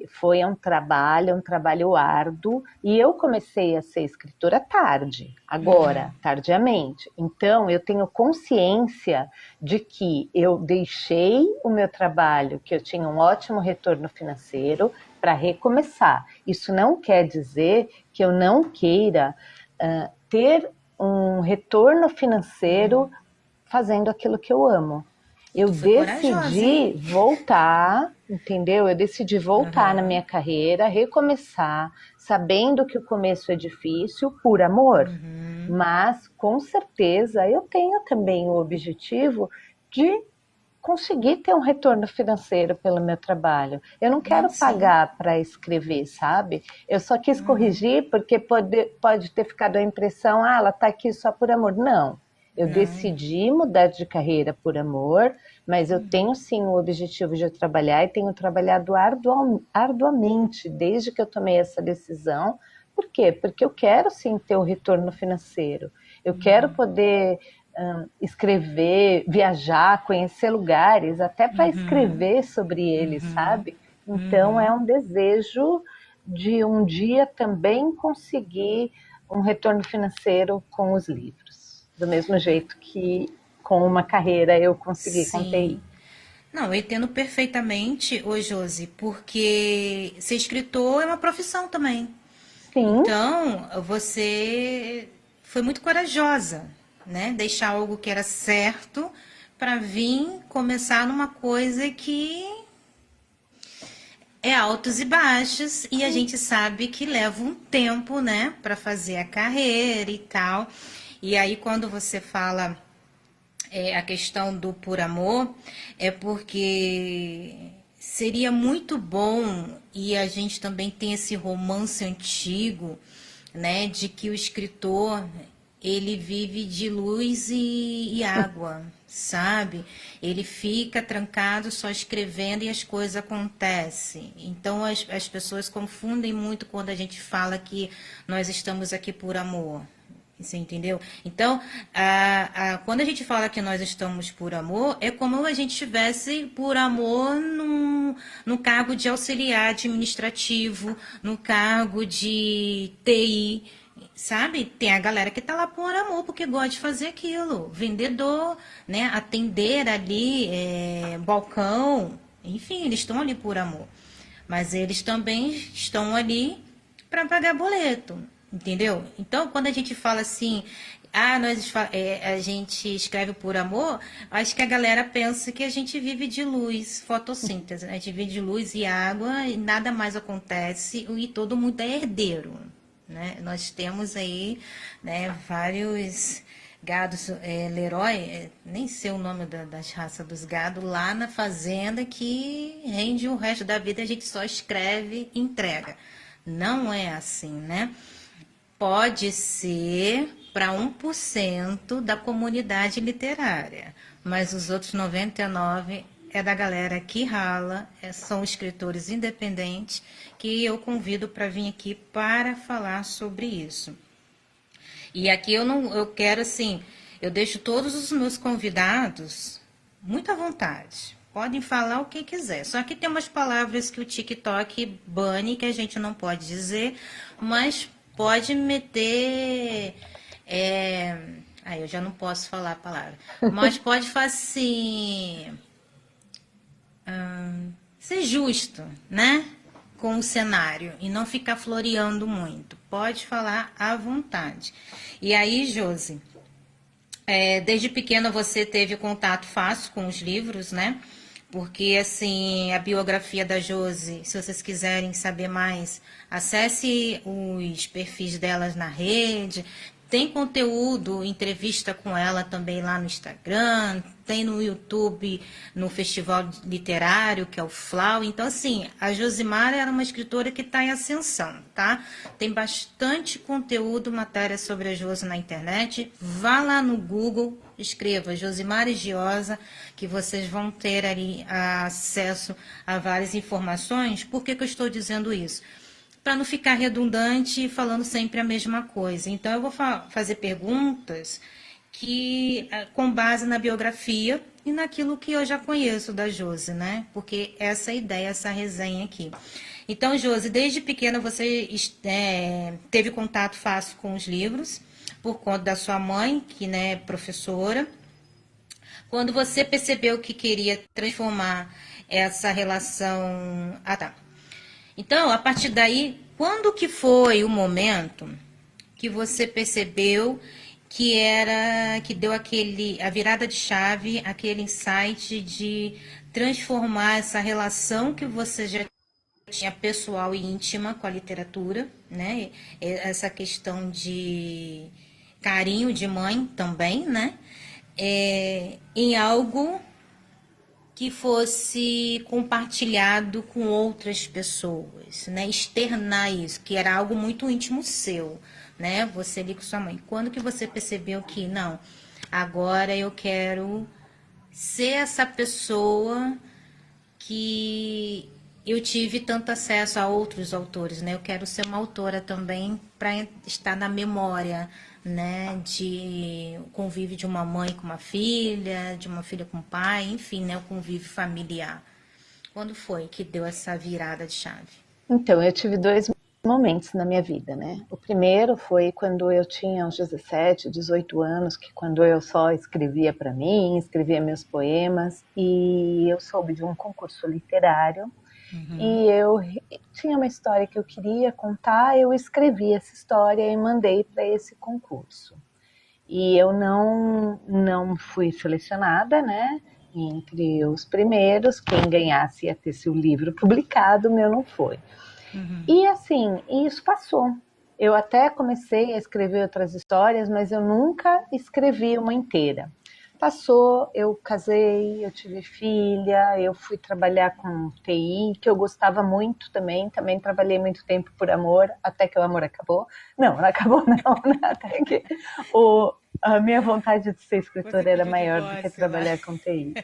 foi um trabalho árduo, e eu comecei a ser escritora tarde, agora, tardiamente. Então, eu tenho consciência de que eu deixei o meu trabalho, que eu tinha um ótimo retorno financeiro, para recomeçar. Isso não quer dizer que eu não queira ter um retorno financeiro fazendo aquilo que eu amo. Eu decidi voltar, entendeu? Eu decidi voltar na minha carreira, recomeçar, sabendo que o começo é difícil, por amor. Mas, com certeza, eu tenho também o objetivo de conseguir ter um retorno financeiro pelo meu trabalho. Eu não quero pagar para escrever, sabe? Eu só quis corrigir porque pode ter ficado a impressão, ela está aqui só por amor. Não. Eu decidi mudar de carreira por amor, mas eu tenho sim o objetivo de trabalhar e tenho trabalhado arduamente desde que eu tomei essa decisão. Por quê? Porque eu quero sim ter o retorno financeiro. Eu quero poder escrever, viajar, conhecer lugares, até para escrever sobre eles, sabe? Então é um desejo de um dia também conseguir um retorno financeiro com os livros. Do mesmo jeito que com uma carreira eu consegui com TI. Não, eu entendo perfeitamente, Josi, porque ser escritor é uma profissão também. Sim. Então, você foi muito corajosa, né? Deixar algo que era certo para vir começar numa coisa que é altos e baixos, e a gente sabe que leva um tempo, né, para fazer a carreira e tal. E aí, quando você fala a questão do por amor, é porque seria muito bom, e a gente também tem esse romance antigo, né, de que o escritor, ele vive de luz e água, sabe? Ele fica trancado só escrevendo e as coisas acontecem. Então, as pessoas confundem muito quando a gente fala que nós estamos aqui por amor. Você entendeu? Então, quando a gente fala que nós estamos por amor, é como a gente estivesse por amor no cargo de auxiliar administrativo, no cargo de TI, sabe? Tem a galera que tá lá por amor, porque gosta de fazer aquilo. Vendedor, né? Atender ali, balcão, enfim, eles estão ali por amor. Mas eles também estão ali para pagar boleto. Entendeu? Então, quando a gente fala assim, a gente escreve por amor, acho que a galera pensa que a gente vive de luz, fotossíntese, né? A gente vive de luz e água e nada mais acontece e todo mundo é herdeiro, né? Nós temos aí, né, vários gados, Leroy, nem sei o nome das raças dos gados, lá na fazenda que rende o resto da vida, a gente só escreve e entrega. Não é assim, né? Pode ser para 1% da comunidade literária, mas os outros 99% é da galera que rala, são escritores independentes que eu convido para vir aqui para falar sobre isso. E aqui eu quero assim, eu deixo todos os meus convidados muito à vontade. Podem falar o que quiser. Só que tem umas palavras que o TikTok bane que a gente não pode dizer, mas pode meter... eu já não posso falar a palavra. Mas pode fazer assim... ser justo, né? Com o cenário. E não ficar floreando muito. Pode falar à vontade. E aí, Josi, desde pequena você teve contato fácil com os livros, né? Porque, assim, a biografia da Josi, se vocês quiserem saber mais, acesse os perfis delas na rede. Tem conteúdo, entrevista com ela também lá no Instagram, tem no YouTube, no Festival Literário, que é o FLAU. Então, assim, a Josimara era uma escritora que está em ascensão, tá? Tem bastante conteúdo, matéria sobre a Josi na internet. Vá lá no Google, escreva Josimara Giosa, que vocês vão ter ali acesso a várias informações. Por que eu estou dizendo isso? Para não ficar redundante e falando sempre a mesma coisa. Então, eu vou fazer perguntas que com base na biografia e naquilo que eu já conheço da Josi, né? Porque essa é a ideia, essa resenha aqui. Então, Josi, desde pequena você teve contato fácil com os livros, por conta da sua mãe, que né, é professora. Quando você percebeu que queria transformar essa relação... Ah, tá. Então, a partir daí, quando que foi o momento que você percebeu que deu a virada de chave, aquele insight de transformar essa relação que você já tinha pessoal e íntima com a literatura, né? Essa questão de carinho de mãe também, né? Em algo que fosse compartilhado com outras pessoas, né? Externar isso, que era algo muito íntimo seu, né? Você ali com sua mãe. Quando que você percebeu que, não, agora eu quero ser essa pessoa que eu tive tanto acesso a outros autores, né? Eu quero ser uma autora também para estar na memória, né? De convívio de uma mãe com uma filha, de uma filha com um pai, enfim, né? O convívio familiar. Quando foi que deu essa virada de chave? Então, eu tive dois momentos na minha vida, né? O primeiro foi quando eu tinha uns 17, 18 anos, que quando eu só escrevia para mim, escrevia meus poemas, e eu soube de um concurso literário, e eu tinha uma história que eu queria contar, eu escrevi essa história e mandei para esse concurso. E eu não fui selecionada, né? Entre os primeiros, quem ganhasse ia ter seu livro publicado, o meu não foi. E assim, isso passou. Eu até comecei a escrever outras histórias, mas eu nunca escrevi uma inteira. Passou, eu casei, eu tive filha, eu fui trabalhar com TI, que eu gostava muito também trabalhei muito tempo por amor, até que o amor acabou. Não acabou não, né? Até que a minha vontade de ser escritora era maior do que trabalhar com TI.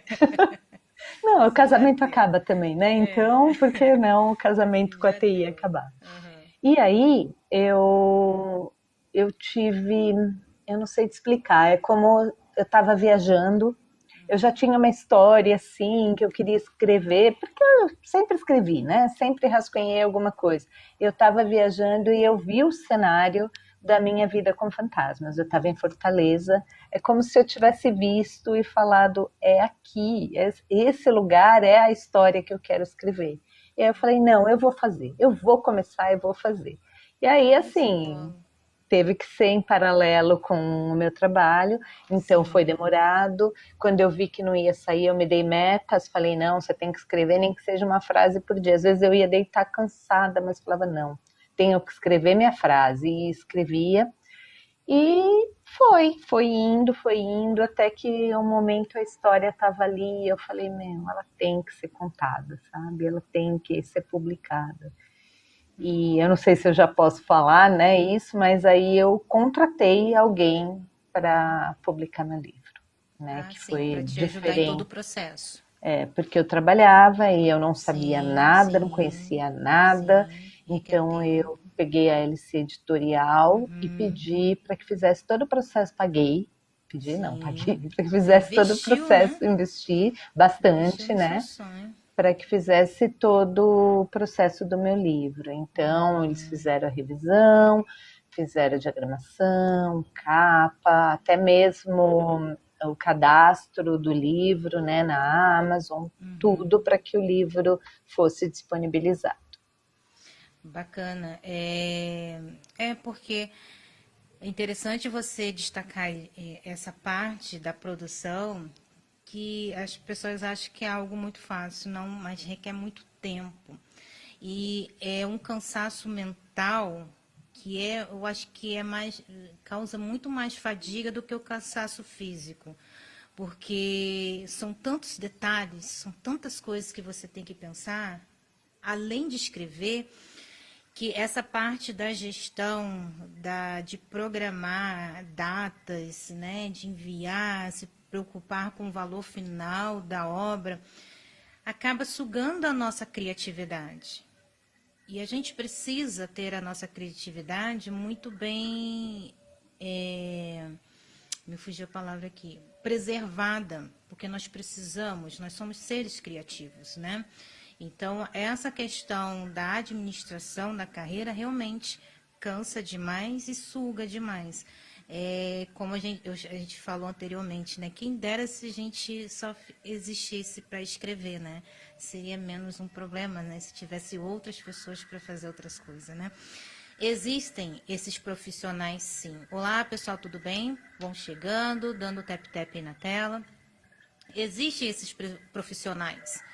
Não, o casamento acaba também, né? Então, por que não o casamento com a TI acabar? E aí, eu tive, eu não sei te explicar, é como eu estava viajando, eu já tinha uma história, assim, que eu queria escrever, porque eu sempre escrevi, né? Sempre rascunhei alguma coisa. Eu estava viajando e eu vi o cenário da minha vida com fantasmas. Eu estava em Fortaleza, é como se eu tivesse visto e falado, é aqui, esse lugar é a história que eu quero escrever. E aí eu falei, não, eu vou fazer, eu vou começar, eu vou fazer. E aí, assim, teve que ser em paralelo com o meu trabalho, então foi demorado. Quando eu vi que não ia sair, eu me dei metas, falei, não, você tem que escrever, nem que seja uma frase por dia. Às vezes eu ia deitar cansada, mas falava, não, tenho que escrever minha frase, e escrevia, e foi indo, até que um momento a história estava ali, e eu falei, meu, ela tem que ser contada, sabe? Ela tem que ser publicada. E eu não sei se eu já posso falar, né, isso, mas aí eu contratei alguém para publicar meu livro, né, que sim, foi para te diferente. ajudar em todo o processo. Porque eu trabalhava e eu não sabia nada, não conhecia nada, então eu peguei a LC Editorial e pedi para que fizesse todo o processo, paguei, para que fizesse todo o processo, né? Investi bastante, né? Para que fizesse todo o processo do meu livro. Então, eles fizeram a revisão, fizeram a diagramação, capa, até mesmo o cadastro do livro, né, na Amazon, tudo para que o livro fosse disponibilizado. Bacana. Porque é interessante você destacar essa parte da produção, que as pessoas acham que é algo muito fácil, não, mas requer muito tempo. E é um cansaço mental que eu acho que causa muito mais fadiga do que o cansaço físico. Porque são tantos detalhes, são tantas coisas que você tem que pensar, além de escrever, que essa parte da gestão, de programar datas, né, de enviar, se preocupar com o valor final da obra, acaba sugando a nossa criatividade. E a gente precisa ter a nossa criatividade muito bem me fugiu a palavra aqui, preservada, porque nós precisamos, nós somos seres criativos, né? Então, essa questão da administração da carreira realmente cansa demais e suga demais. Como a gente falou anteriormente, né? Quem dera se a gente só existisse para escrever, né? Seria menos um problema, né? Se tivesse outras pessoas para fazer outras coisas, né? Existem esses profissionais, sim. Olá, pessoal, tudo bem? Vão chegando, dando tap-tap aí na tela. Existem esses profissionais,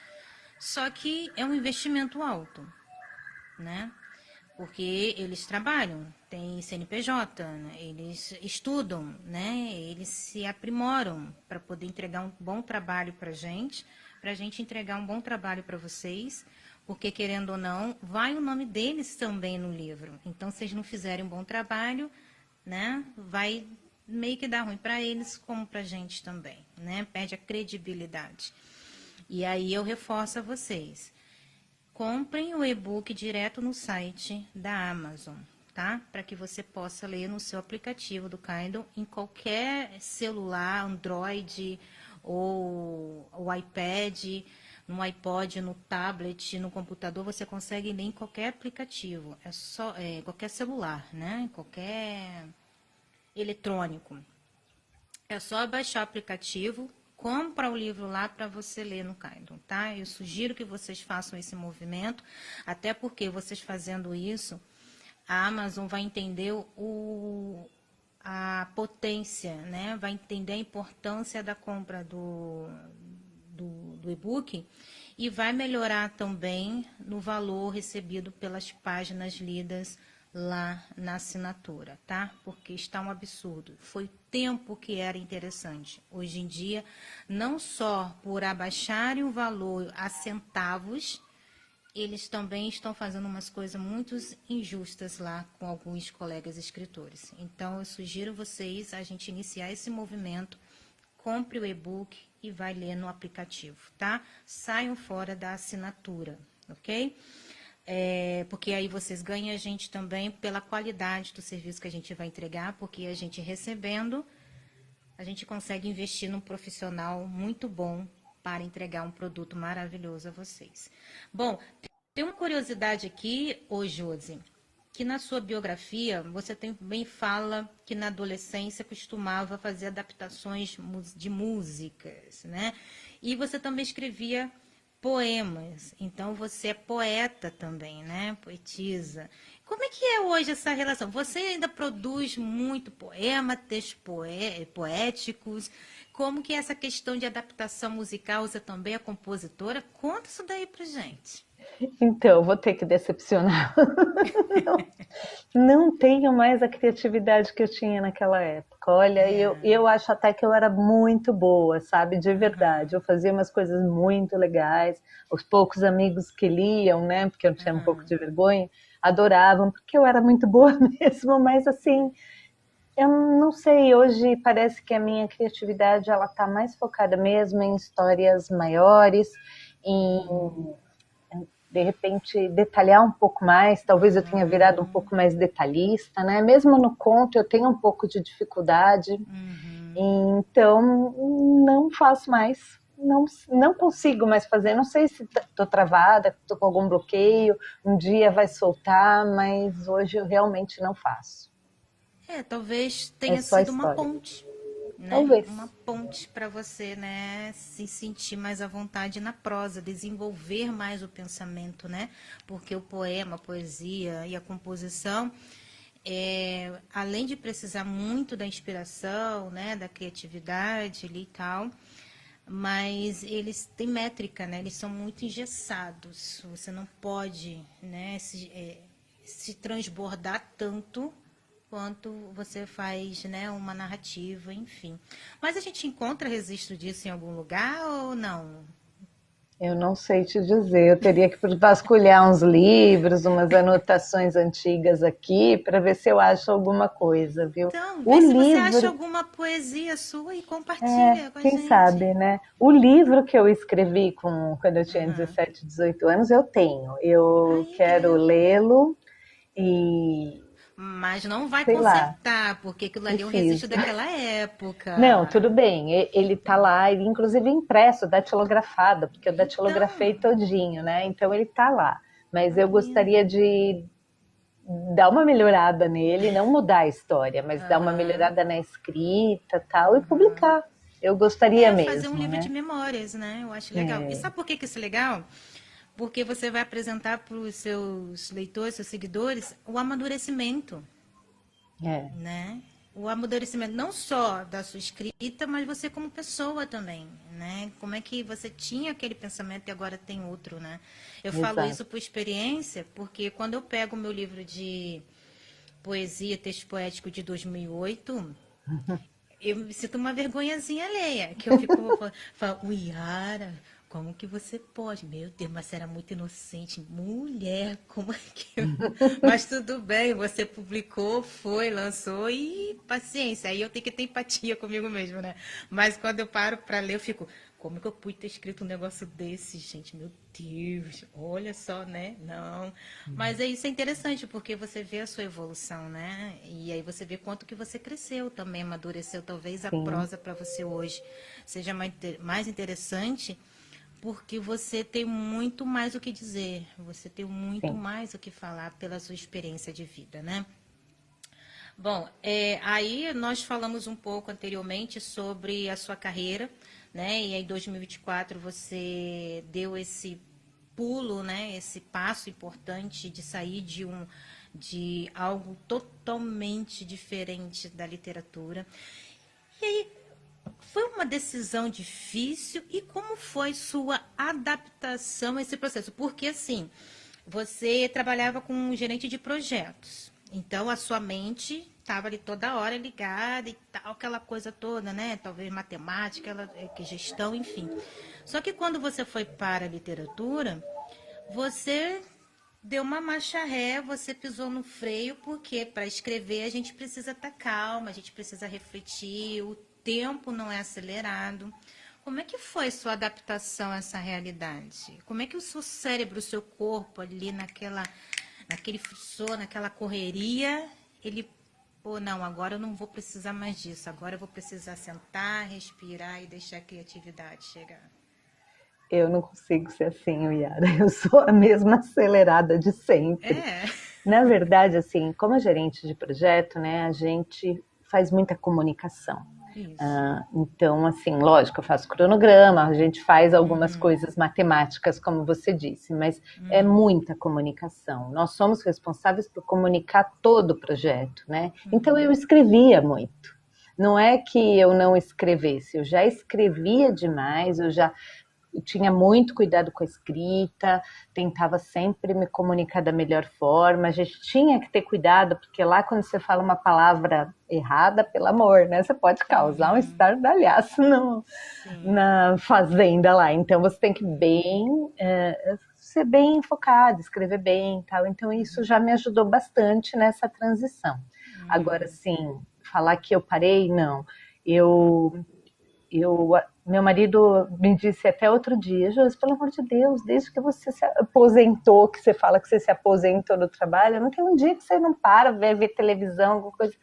só que é um investimento alto, né? Porque eles trabalham, tem CNPJ, né? Eles estudam, né? Eles se aprimoram para poder entregar um bom trabalho para a gente entregar um bom trabalho para vocês, porque, querendo ou não, vai o nome deles também no livro. Então, se eles não fizerem um bom trabalho, né? Vai meio que dar ruim para eles, como para a gente também, né? Perde a credibilidade. E aí eu reforço a vocês. Comprem o e-book direto no site da Amazon, tá? Para que você possa ler no seu aplicativo do Kindle, em qualquer celular, Android ou iPad, no iPod, no tablet, no computador, você consegue ler em qualquer aplicativo. É só qualquer celular, né? Qualquer eletrônico. É só baixar o aplicativo, compra o livro lá para você ler no Kindle, tá? Eu sugiro que vocês façam esse movimento, até porque vocês fazendo isso, a Amazon vai entender a potência, né? Vai entender a importância da compra do e-book e vai melhorar também no valor recebido pelas páginas lidas lá na assinatura, tá? Porque está um absurdo. Foi tempo que era interessante. Hoje em dia, não só por abaixarem o valor a centavos, eles também estão fazendo umas coisas muito injustas lá com alguns colegas escritores. Então, eu sugiro vocês a gente iniciar esse movimento, compre o e-book e vai ler no aplicativo, tá? Saiam fora da assinatura, ok? Porque aí vocês ganham a gente também pela qualidade do serviço que a gente vai entregar, porque a gente recebendo, a gente consegue investir num profissional muito bom para entregar um produto maravilhoso a vocês. Bom, tem uma curiosidade aqui, Josi, que na sua biografia você também fala que na adolescência costumava fazer adaptações de músicas, né? E você também escrevia poemas, então você é poeta também, né? Poetisa. Como é que é hoje essa relação? Você ainda produz muito poema, textos poéticos? Como que é essa questão de adaptação musical? Você também é compositora? Conta isso daí pra gente. Então, vou ter que decepcionar. Não tenho mais a criatividade que eu tinha naquela época. Olha, eu acho até que eu era muito boa, sabe? De verdade. Eu fazia umas coisas muito legais. Os poucos amigos que liam, né? Porque eu tinha um pouco de vergonha, adoravam, porque eu era muito boa mesmo. Mas assim, eu não sei. Hoje parece que a minha criatividade ela está mais focada mesmo em histórias maiores, em de repente detalhar um pouco mais, talvez eu tenha virado um pouco mais detalhista, né? Mesmo no conto eu tenho um pouco de dificuldade, então não faço mais, não consigo mais fazer, não sei se estou travada, estou com algum bloqueio, um dia vai soltar, mas hoje eu realmente não faço. Talvez tenha sido uma ponte. Né? Talvez. Uma ponte para você, né, se sentir mais à vontade na prosa, desenvolver mais o pensamento, né? Porque o poema, a poesia e a composição, além de precisar muito da inspiração, né, da criatividade ali e tal, mas eles têm métrica, né? Eles são muito engessados. Você não pode, né, se transbordar tanto quanto você faz, né, uma narrativa, enfim. Mas a gente encontra registro disso em algum lugar ou não? Eu não sei te dizer, eu teria que vasculhar uns livros, umas anotações antigas aqui, para ver se eu acho alguma coisa, viu? Então, vê se você acha alguma poesia sua e compartilha com a gente. Quem sabe, né? O livro que eu escrevi quando eu tinha 17, 18 anos, eu tenho. Eu quero lê-lo e Mas não vai sei lá, consertar, porque aquilo ali é um registro preciso. daquela Não, época. tudo bem. Ele tá lá, ele inclusive é impresso, datilografado, porque eu datilografei Então, todinho, né? Então ele tá lá. Mas tá eu lindo. gostaria de dar uma melhorada nele, não mudar a história, mas dar uma Aham, melhorada na escrita, tal, e aham. publicar. Eu gostaria É, fazer um mesmo, livro de né? memórias, né? Eu acho legal. E É, sabe por que que isso é legal? Porque você vai apresentar para os seus leitores, seus seguidores, o amadurecimento, é, né? O amadurecimento não só da sua escrita, mas você como pessoa também, né? Como é que você tinha aquele pensamento e agora tem outro, né? Eu falo exato. isso por experiência, porque quando eu pego o meu livro de poesia, texto poético de 2008, eu me sinto uma vergonhazinha alheia, que eu fico falando, Yara, como que você pode? Meu Deus, mas você era muito inocente. Mulher, como é que... Mas tudo bem, você publicou, foi, lançou e paciência. Aí eu tenho que ter empatia comigo mesmo, né? Mas quando eu paro para ler, eu fico, como que eu pude ter escrito um negócio desse, gente? Meu Deus, olha só, né? Não. Mas é isso é interessante, porque você vê a sua evolução, né? E aí você vê quanto que você cresceu também, amadureceu. Talvez a Sim, prosa para você hoje seja mais interessante, porque você tem muito mais o que dizer, você tem muito sim, mais o que falar pela sua experiência de vida, né? Bom, aí nós falamos um pouco anteriormente sobre a sua carreira, né? E aí em 2024 você deu esse pulo, né? Esse passo importante de sair de algo totalmente diferente da literatura. E aí, foi uma decisão difícil e como foi sua adaptação a esse processo? Porque assim, você trabalhava com um gerente de projetos, então a sua mente estava ali toda hora ligada e tal, aquela coisa toda, né? Talvez matemática, que gestão, enfim. Só que quando você foi para a literatura, você deu uma marcha ré, você pisou no freio, porque para escrever a gente precisa estar calma, a gente precisa refletir, o tempo não é acelerado. Como é que foi sua adaptação a essa realidade? Como é que o seu cérebro, o seu corpo ali naquele frisson, naquela correria, ele, pô, não, agora eu não vou precisar mais disso, agora eu vou precisar sentar, respirar e deixar a criatividade chegar. eu não consigo ser assim, Yara. Eu sou a mesma acelerada de sempre. É, Na verdade, assim, como gerente de projeto, né, a gente faz muita comunicação. isso. Então, assim, lógico, eu faço cronograma, a gente faz algumas coisas matemáticas, como você disse, mas é muita comunicação. Nós somos responsáveis por comunicar todo o projeto, né? Então, eu escrevia muito. Não é que eu não escrevesse, eu já escrevia demais, eu tinha muito cuidado com a escrita, tentava sempre me comunicar da melhor forma. A gente tinha que ter cuidado, porque lá quando você fala uma palavra errada, pelo amor, né? Você pode causar um estardalhaço Sim. na fazenda lá. Então você tem que ser bem focado, escrever bem e tal. Então isso já me ajudou bastante nessa transição. Agora, sim, falar que eu parei, não. Eu eu, meu marido me disse até outro dia, Josi, pelo amor de Deus, desde que você se aposentou, que você fala que você se aposentou do trabalho, não tem um dia que você não para, ver televisão, alguma coisa.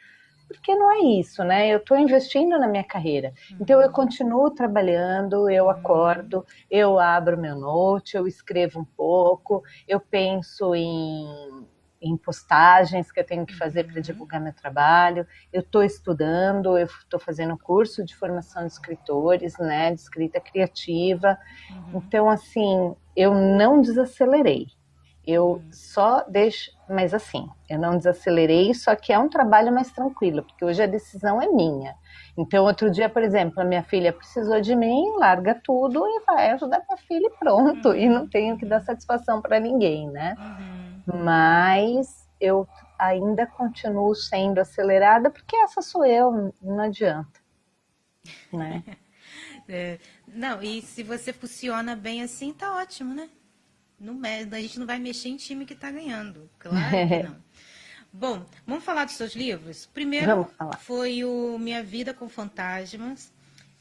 Porque não é isso, né? Eu estou investindo na minha carreira. Então eu continuo trabalhando, eu acordo, eu abro meu note, eu escrevo um pouco, eu penso em postagens que eu tenho que fazer para divulgar meu trabalho. Eu estou estudando, eu estou fazendo curso de formação de escritores, né, de escrita criativa. Então, assim, eu não desacelerei. Eu só deixo, mas assim, eu não desacelerei, só que é um trabalho mais tranquilo, porque hoje a decisão é minha. Então, outro dia, por exemplo, a minha filha precisou de mim, larga tudo e vai ajudar minha filha e pronto. E não tenho que dar satisfação para ninguém, né? Mas eu ainda continuo sendo acelerada, porque essa sou eu, não adianta, né? É, não, e se você funciona bem assim, tá ótimo, né? A gente não vai mexer em time que tá ganhando. Claro que não. Bom, vamos falar dos seus livros? Primeiro Vamos falar. foi o Minha Vida com Fantasmas.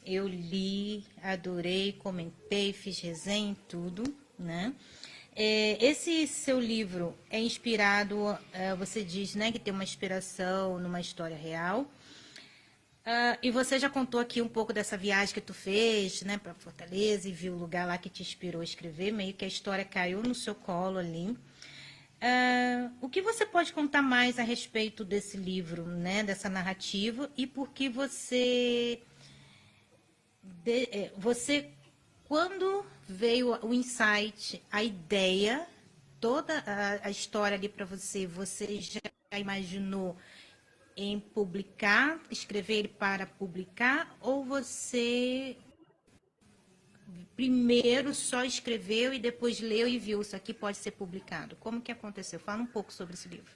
Eu li, adorei, comentei, fiz resenha e tudo, né? Esse seu livro é inspirado, você diz, né, que tem uma inspiração numa história real. E você já contou aqui um pouco dessa viagem que tu fez, né, para Fortaleza e viu o lugar lá que te inspirou a escrever, meio que a história caiu no seu colo ali. O que você pode contar mais a respeito desse livro, né, dessa narrativa, e por que você, quando veio o insight, a ideia, toda a história ali para você, você já imaginou em publicar, escrever ele para publicar, ou você primeiro só escreveu e depois leu e viu, isso aqui pode ser publicado? Como que aconteceu? Fala um pouco sobre esse livro.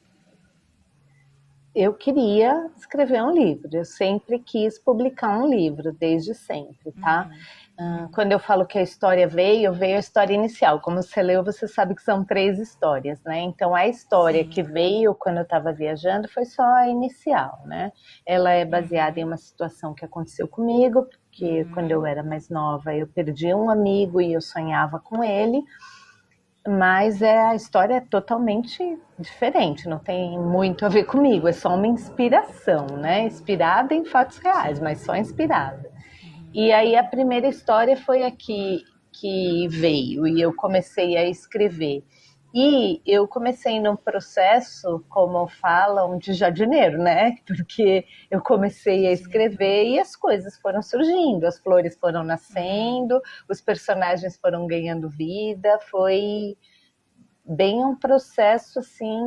Eu queria escrever um livro, eu sempre quis publicar um livro, desde sempre, tá? Quando eu falo que a história veio a história inicial. Como você leu, você sabe que são 3 histórias, né? Então, a história que veio quando eu estava viajando foi só a inicial, né? Ela é baseada em uma situação que aconteceu comigo, porque quando eu era mais nova, eu perdi um amigo e eu sonhava com ele. Mas a história é totalmente diferente, não tem muito a ver comigo, é só uma inspiração, né? Inspirada em fatos reais, mas só inspirada. E aí a primeira história foi a que veio e eu comecei a escrever. E eu comecei num processo, como falam, de jardineiro, né? Porque eu comecei a escrever e as coisas foram surgindo, as flores foram nascendo, os personagens foram ganhando vida, foi bem um processo assim,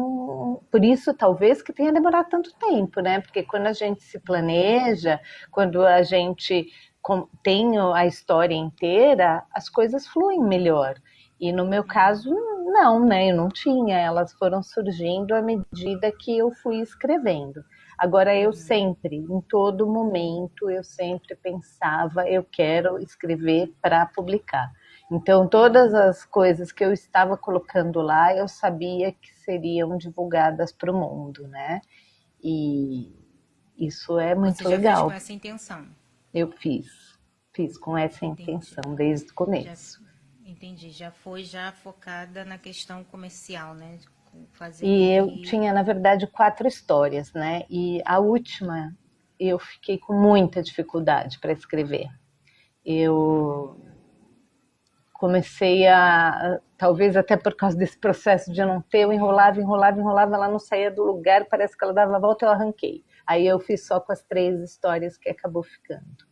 por isso talvez que tenha demorado tanto tempo, né? Porque quando a gente se planeja, quando a gente tem a história inteira, as coisas fluem melhor. E no meu caso, não, né? Eu não tinha, elas foram surgindo à medida que eu fui escrevendo. Agora, eu sempre, em todo momento, eu sempre pensava, eu quero escrever para publicar. Então, todas as coisas que eu estava colocando lá, eu sabia que seriam divulgadas para o mundo, né? E isso é muito Você já fez com legal. essa intenção? Eu fiz com essa Entendi. intenção desde o Já, começo. entendi. Já foi já focada na questão comercial, né? Fazer com E eu que... tinha, na verdade, 4 histórias, né? E a última eu fiquei com muita dificuldade para escrever. Eu comecei talvez até por causa desse processo de eu não ter, eu enrolava, ela não saía do lugar, parece que ela dava a volta e eu arranquei. Aí eu fiz só com as 3 histórias que acabou ficando.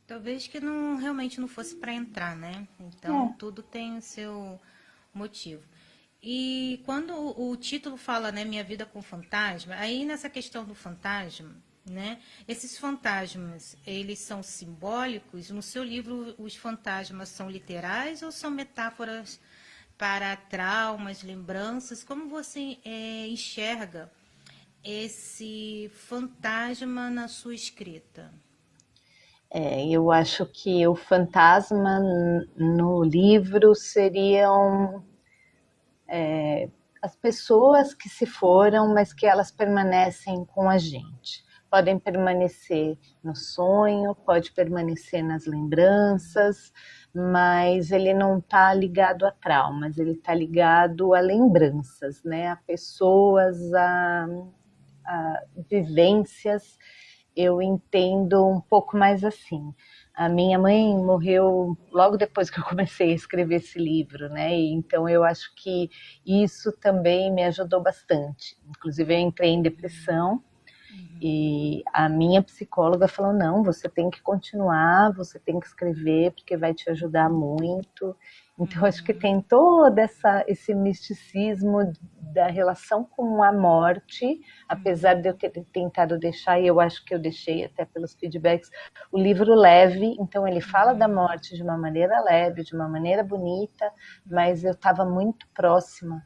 Talvez que não realmente não fosse para entrar, né? Então, tudo tem o seu motivo. E quando o título fala, né, Minha Vida com Fantasma, aí nessa questão do fantasma, né? Esses fantasmas, eles são simbólicos? No seu livro, os fantasmas são literais ou são metáforas para traumas, lembranças? Como você enxerga esse fantasma na sua escrita? Eu acho que o fantasma no livro seriam as pessoas que se foram, mas que elas permanecem com a gente. Podem permanecer no sonho, pode permanecer nas lembranças, mas ele não está ligado a traumas, ele está ligado a lembranças, né? A pessoas, a vivências. Eu entendo um pouco mais assim. A minha mãe morreu logo depois que eu comecei a escrever esse livro, né? E então eu acho que isso também me ajudou bastante. Inclusive eu entrei em depressão e a minha psicóloga falou: não, você tem que continuar, você tem que escrever porque vai te ajudar muito. Então acho que tem todo esse misticismo da relação com a morte, apesar de eu ter tentado deixar, e eu acho que eu deixei até pelos feedbacks, o livro leve, então ele fala da morte de uma maneira leve, de uma maneira bonita, mas eu estava muito próxima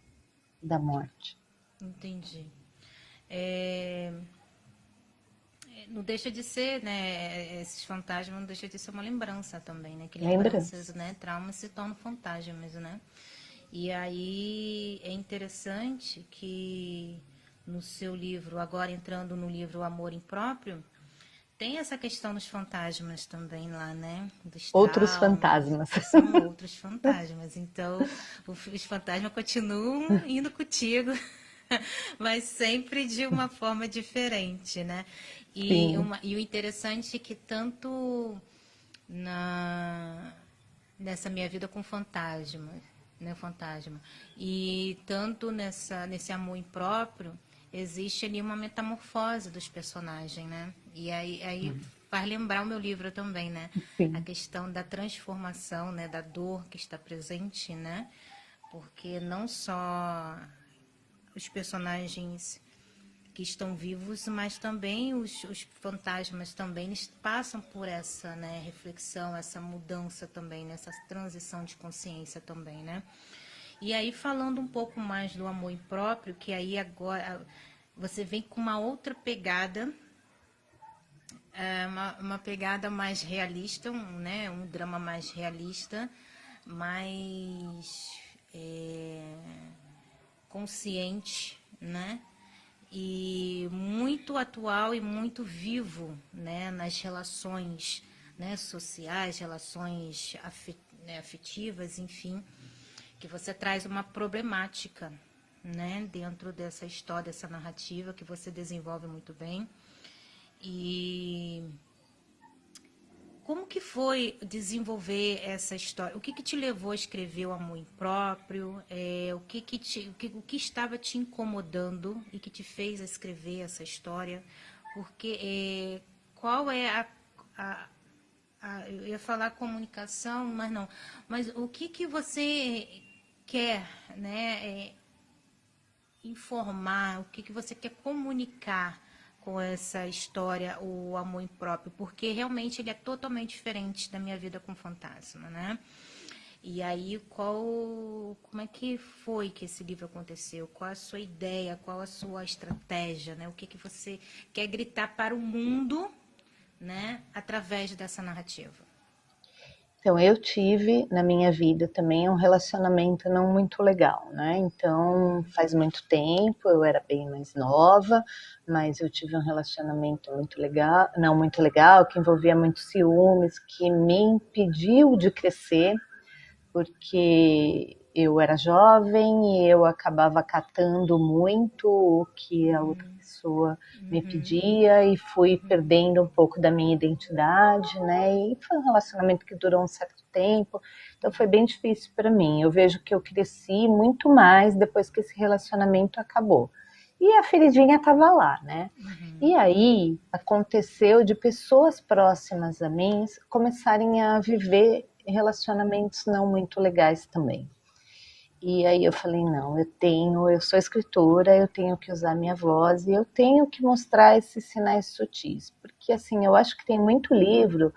da morte. Entendi. Não deixa de ser, né? Esses fantasmas não deixa de ser uma lembrança também, né? Que lembranças, né? Traumas se tornam fantasmas, né? E aí é interessante que no seu livro, agora entrando no livro O Amor Impróprio, Tem essa questão dos fantasmas também lá, né? Dos Outros traumas, fantasmas. são outros fantasmas. Então, os fantasmas continuam indo contigo, mas sempre de uma forma diferente, né? Sim. E o interessante é que tanto nessa minha vida com fantasma, né, fantasma, e tanto nesse amor impróprio, existe ali uma metamorfose dos personagens, né? E aí faz lembrar o meu livro também, né? A Sim. questão da transformação, né, da dor que está presente, né? Porque não só os personagens que estão vivos, mas também os fantasmas também eles passam por essa, né, reflexão, essa mudança também, né, essa transição de consciência também, né? E aí falando um pouco mais do amor impróprio, que aí agora você vem com uma outra pegada, uma pegada mais realista, né, um drama mais realista, mais consciente, né? E muito atual e muito vivo, né, nas relações, né, sociais, relações né, afetivas, enfim, que você traz uma problemática, né, dentro dessa história, dessa narrativa que você desenvolve muito bem. E como que foi desenvolver essa história? O que te levou a escrever o amor impróprio? O que estava te incomodando e que te fez a escrever essa história? Porque qual é eu ia falar comunicação, mas não. Mas o que você quer, né? Informar, o que você quer comunicar com essa história, o amor impróprio, porque realmente ele é totalmente diferente da minha vida com fantasma, né? E aí, como é que foi que esse livro aconteceu? Qual a sua ideia? Qual a sua estratégia, né? O que você quer gritar para o mundo, né? Através dessa narrativa? Então, eu tive na minha vida também um relacionamento não muito legal, né? Então, faz muito tempo, eu era bem mais nova, mas eu tive um relacionamento muito legal, não muito legal, que envolvia muitos ciúmes, que me impediu de crescer, porque eu era jovem e eu acabava catando muito o que a outra pessoa me pedia e fui perdendo um pouco da minha identidade, né? E foi um relacionamento que durou um certo tempo, então foi bem difícil para mim. Eu vejo que eu cresci muito mais depois que esse relacionamento acabou. E a feridinha estava lá, né? E aí aconteceu de pessoas próximas a mim começarem a viver relacionamentos não muito legais também. E aí eu falei, não, eu sou escritora, eu tenho que usar minha voz e eu tenho que mostrar esses sinais sutis. Porque assim, eu acho que tem muito livro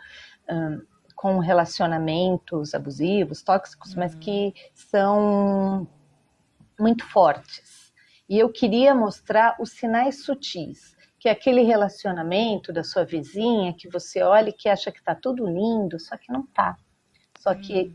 com relacionamentos abusivos, tóxicos, mas que são muito fortes. E eu queria mostrar os sinais sutis, que é aquele relacionamento da sua vizinha que você olha e que acha que está tudo lindo, só que não está. Só que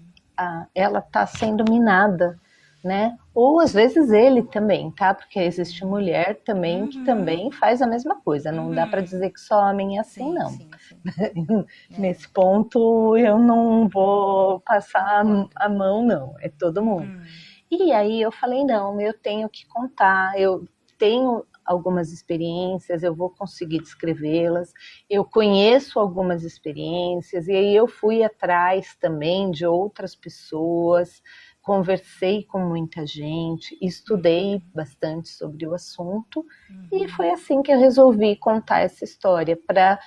ela está sendo minada, né? Ou às vezes ele também, tá? Porque existe mulher também que também faz a mesma coisa. Não dá para dizer que só homem é assim, Sim, não. sim, sim. Nesse ponto eu não vou passar a mão, não. É todo mundo. E aí eu falei, não, eu tenho que contar, eu tenho algumas experiências, eu vou conseguir descrevê-las, eu conheço algumas experiências, e aí eu fui atrás também de outras pessoas, conversei com muita gente, estudei bastante sobre o assunto, e foi assim que eu resolvi contar essa história, para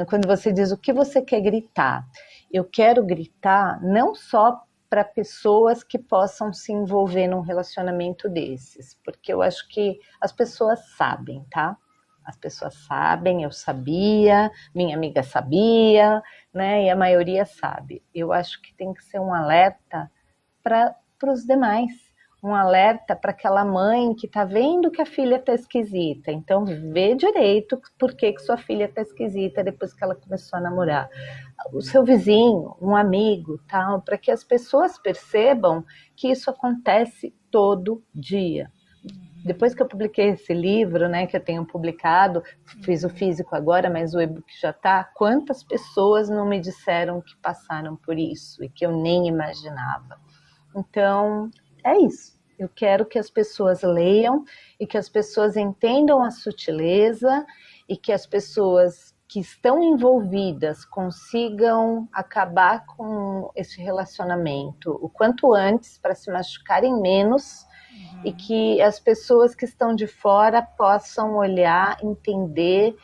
quando você diz o que você quer gritar, eu quero gritar não só para pessoas que possam se envolver num relacionamento desses, porque eu acho que as pessoas sabem, tá? As pessoas sabem, eu sabia, minha amiga sabia, né? E a maioria sabe. Eu acho que tem que ser um alerta para os demais, um alerta para aquela mãe que está vendo que a filha está esquisita. Então, vê direito por que sua filha está esquisita depois que ela começou a namorar. O seu vizinho, um amigo, tal, para que as pessoas percebam que isso acontece todo dia. Depois que eu publiquei esse livro, né, que eu tenho publicado, fiz o físico agora, mas o e-book já está, quantas pessoas não me disseram que passaram por isso e que eu nem imaginava. Então, é isso. Eu quero que as pessoas leiam e que as pessoas entendam a sutileza e que as pessoas que estão envolvidas consigam acabar com esse relacionamento o quanto antes para se machucarem menos e que as pessoas que estão de fora possam olhar, entender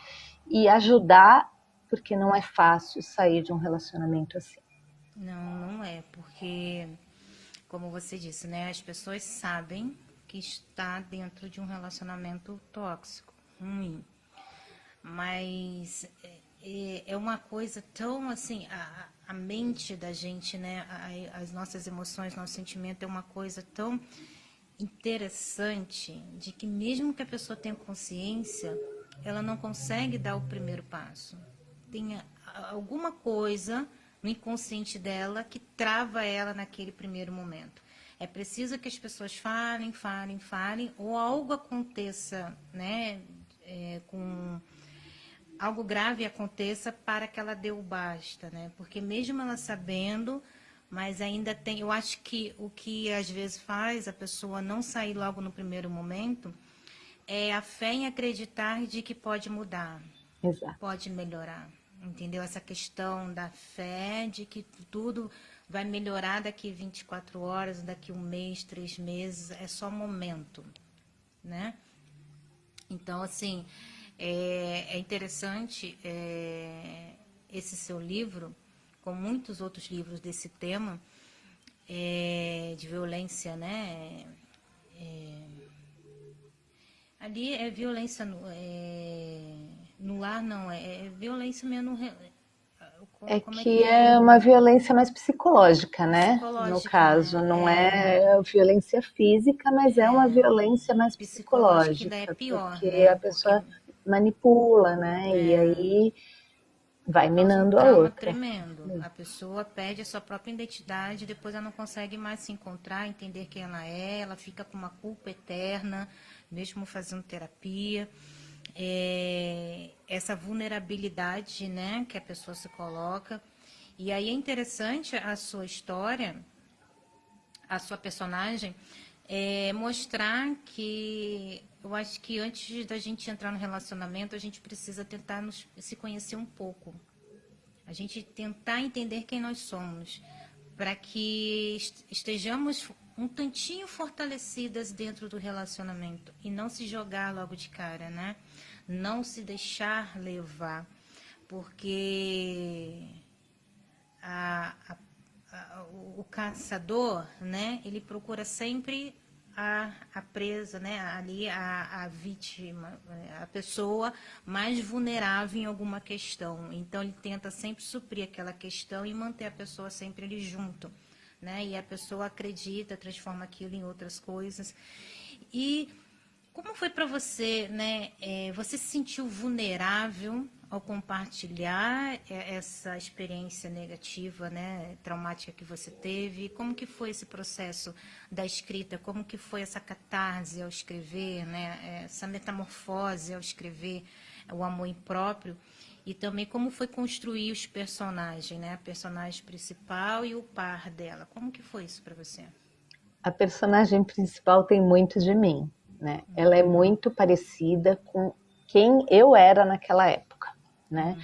e ajudar, porque não é fácil sair de um relacionamento assim. Não é, porque, como você disse, né, as pessoas sabem que está dentro de um relacionamento tóxico, ruim, mas é uma coisa tão assim, a mente da gente, né, as nossas emoções, nosso sentimento é uma coisa tão interessante de que mesmo que a pessoa tenha consciência, ela não consegue dar o primeiro passo. Tem alguma coisa no inconsciente dela que trava ela naquele primeiro momento. É preciso que as pessoas falem, ou algo aconteça, né, com algo grave aconteça para que ela dê o basta, né? Porque mesmo ela sabendo, mas ainda tem, eu acho que o que às vezes faz a pessoa não sair logo no primeiro momento é a fé em acreditar de que pode mudar, Exato. pode melhorar, entendeu? Essa questão da fé de que tudo vai melhorar daqui 24 horas, daqui um mês, 3 meses, é só momento, né? Então, assim, é interessante esse seu livro, com muitos outros livros desse tema, de violência, né? Ali é violência no lar, não, é violência mesmo. É que é uma violência mais psicológica, né? No caso, né? não é violência física, mas é uma violência mais psicológica, ainda é pior, porque né? a pessoa manipula, né? E aí vai minando a outra. Tremendo. A pessoa perde a sua própria identidade, depois ela não consegue mais se encontrar, entender quem ela fica com uma culpa eterna, mesmo fazendo terapia. Essa vulnerabilidade, né, que a pessoa se coloca. E aí é interessante a sua história, a sua personagem, mostrar que eu acho que antes da gente entrar no relacionamento, a gente precisa tentar se conhecer um pouco. A gente tentar entender quem nós somos, para que estejamos um tantinho fortalecidas dentro do relacionamento e não se jogar logo de cara, né? Não se deixar levar, porque o caçador, né? Ele procura sempre a presa, né? Ali a vítima, a pessoa mais vulnerável em alguma questão. Então ele tenta sempre suprir aquela questão e manter a pessoa sempre ali junto, né? E a pessoa acredita, transforma aquilo em outras coisas. E como foi para você, né? Você se sentiu vulnerável ao compartilhar essa experiência negativa, né, traumática que você teve? Como que foi esse processo da escrita? Como que foi essa catarse ao escrever, né, essa metamorfose ao escrever o amor impróprio? E também como foi construir os personagens, né, a personagem principal e o par dela? Como que foi isso para você? A personagem principal tem muito de mim, né? Ela é muito parecida com quem eu era naquela época. Né?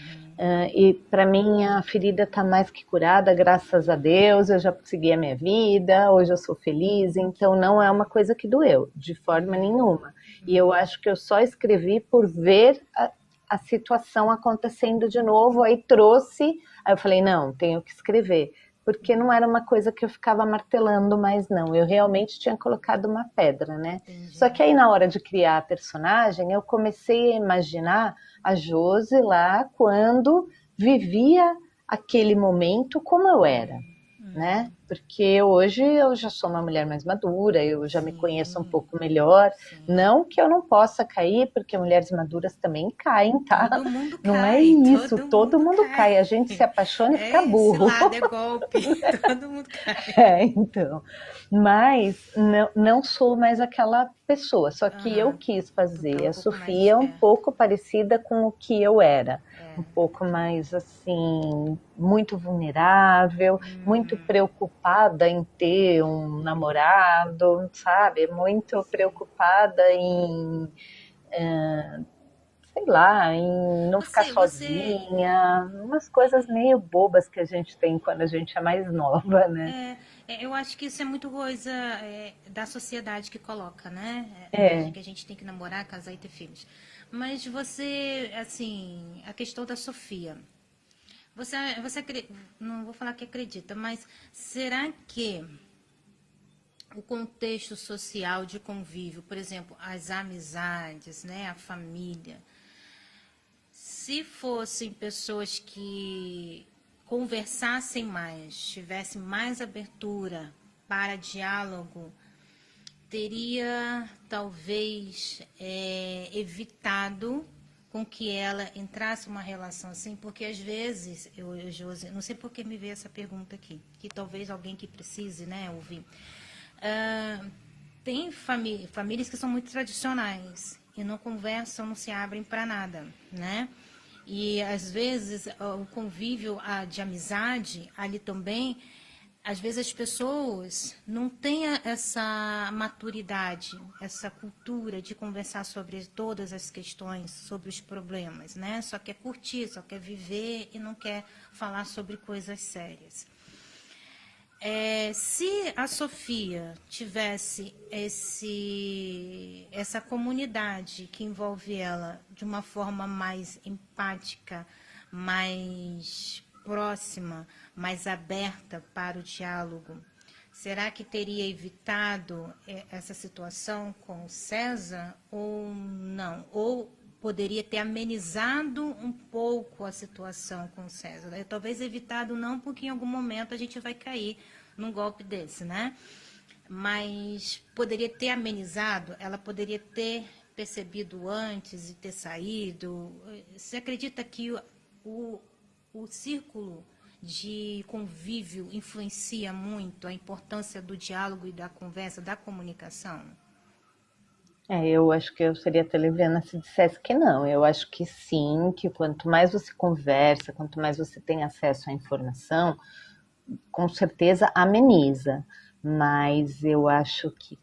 E para mim a ferida está mais que curada, graças a Deus, eu já segui a minha vida, hoje eu sou feliz, então não é uma coisa que doeu, de forma nenhuma. E eu acho que eu só escrevi por ver a situação acontecendo de novo, aí eu falei, não, tenho que escrever, porque não era uma coisa que eu ficava martelando mais não, eu realmente tinha colocado uma pedra, né? Entendi. Só que aí na hora de criar a personagem, eu comecei a imaginar a Josi lá quando vivia aquele momento como eu era. né? Porque hoje eu já sou uma mulher mais madura, eu já me conheço um Sim, pouco melhor. sim. Não que eu não possa cair, porque mulheres maduras também caem, tá? Todo mundo Não é cai, isso, todo todo mundo mundo cai. cai. A gente se apaixona e fica É esse burro. lado, é golpe. Todo mundo cai. É, então. Mas não sou mais aquela pessoa. Só que eu Aham. quis Tu tá fazer um a pouco mais Sofia um esperta. pouco parecida com o que eu era. Um É. pouco mais assim, muito vulnerável, muito Uhum. preocupada em ter um namorado, sabe? Muito Sim. preocupada em, sei lá, em não ficar Você sozinha, umas coisas meio bobas que a gente tem quando a gente é mais nova, né? eu acho que isso é muito coisa da sociedade que coloca, né? De É. que a gente tem que namorar, casar e ter filhos. Mas você, assim, a questão da Sofia. Não vou falar que acredita, mas será que o contexto social de convívio, por exemplo, as amizades, né, a família, se fossem pessoas que conversassem mais, tivessem mais abertura para diálogo, teria talvez evitado com que ela entrasse uma relação assim, porque às vezes, Josi, não sei por que me veio essa pergunta aqui, que talvez alguém que precise, né, ouvir. Ah, tem famílias que são muito tradicionais e não conversam, não se abrem para nada, né? E às vezes o convívio de amizade ali também, às vezes as pessoas não têm essa maturidade, essa cultura de conversar sobre todas as questões, sobre os problemas, né? Só quer curtir, só quer viver e não quer falar sobre coisas sérias. Se a Sofia tivesse essa comunidade que envolve ela de uma forma mais empática, mais próxima, mais aberta para o diálogo, será que teria evitado essa situação com o César ou não? Ou poderia ter amenizado um pouco a situação com o César? Talvez evitado não, porque em algum momento a gente vai cair num golpe desse, né? Mas poderia ter amenizado, ela poderia ter percebido antes e ter saído. Você acredita que o, o círculo de convívio influencia muito a importância do diálogo e da conversa, da comunicação? Eu acho que eu seria até leviana se dissesse que não. Eu acho que sim, que quanto mais você conversa, quanto mais você tem acesso à informação, com certeza ameniza. Mas eu acho que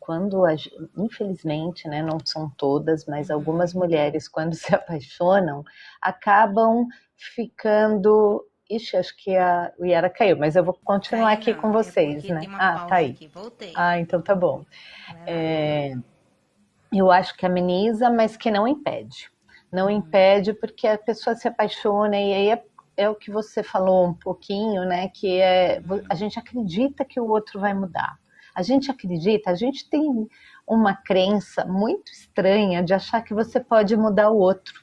infelizmente, né, não são todas, mas algumas Uhum. mulheres, quando se apaixonam, acabam ficando. Ixi, acho que o Yara caiu, mas eu vou continuar Caiu aqui com não, é vocês, porque né? tem uma Ah, tá pausa aí. aqui. Voltei. Ah, então tá bom. Vai lá. Eu acho que ameniza, mas que não impede. Não impede porque a pessoa se apaixona e aí é o que você falou um pouquinho, né? Que a gente acredita que o outro vai mudar. A gente acredita, a gente tem uma crença muito estranha de achar que você pode mudar o outro.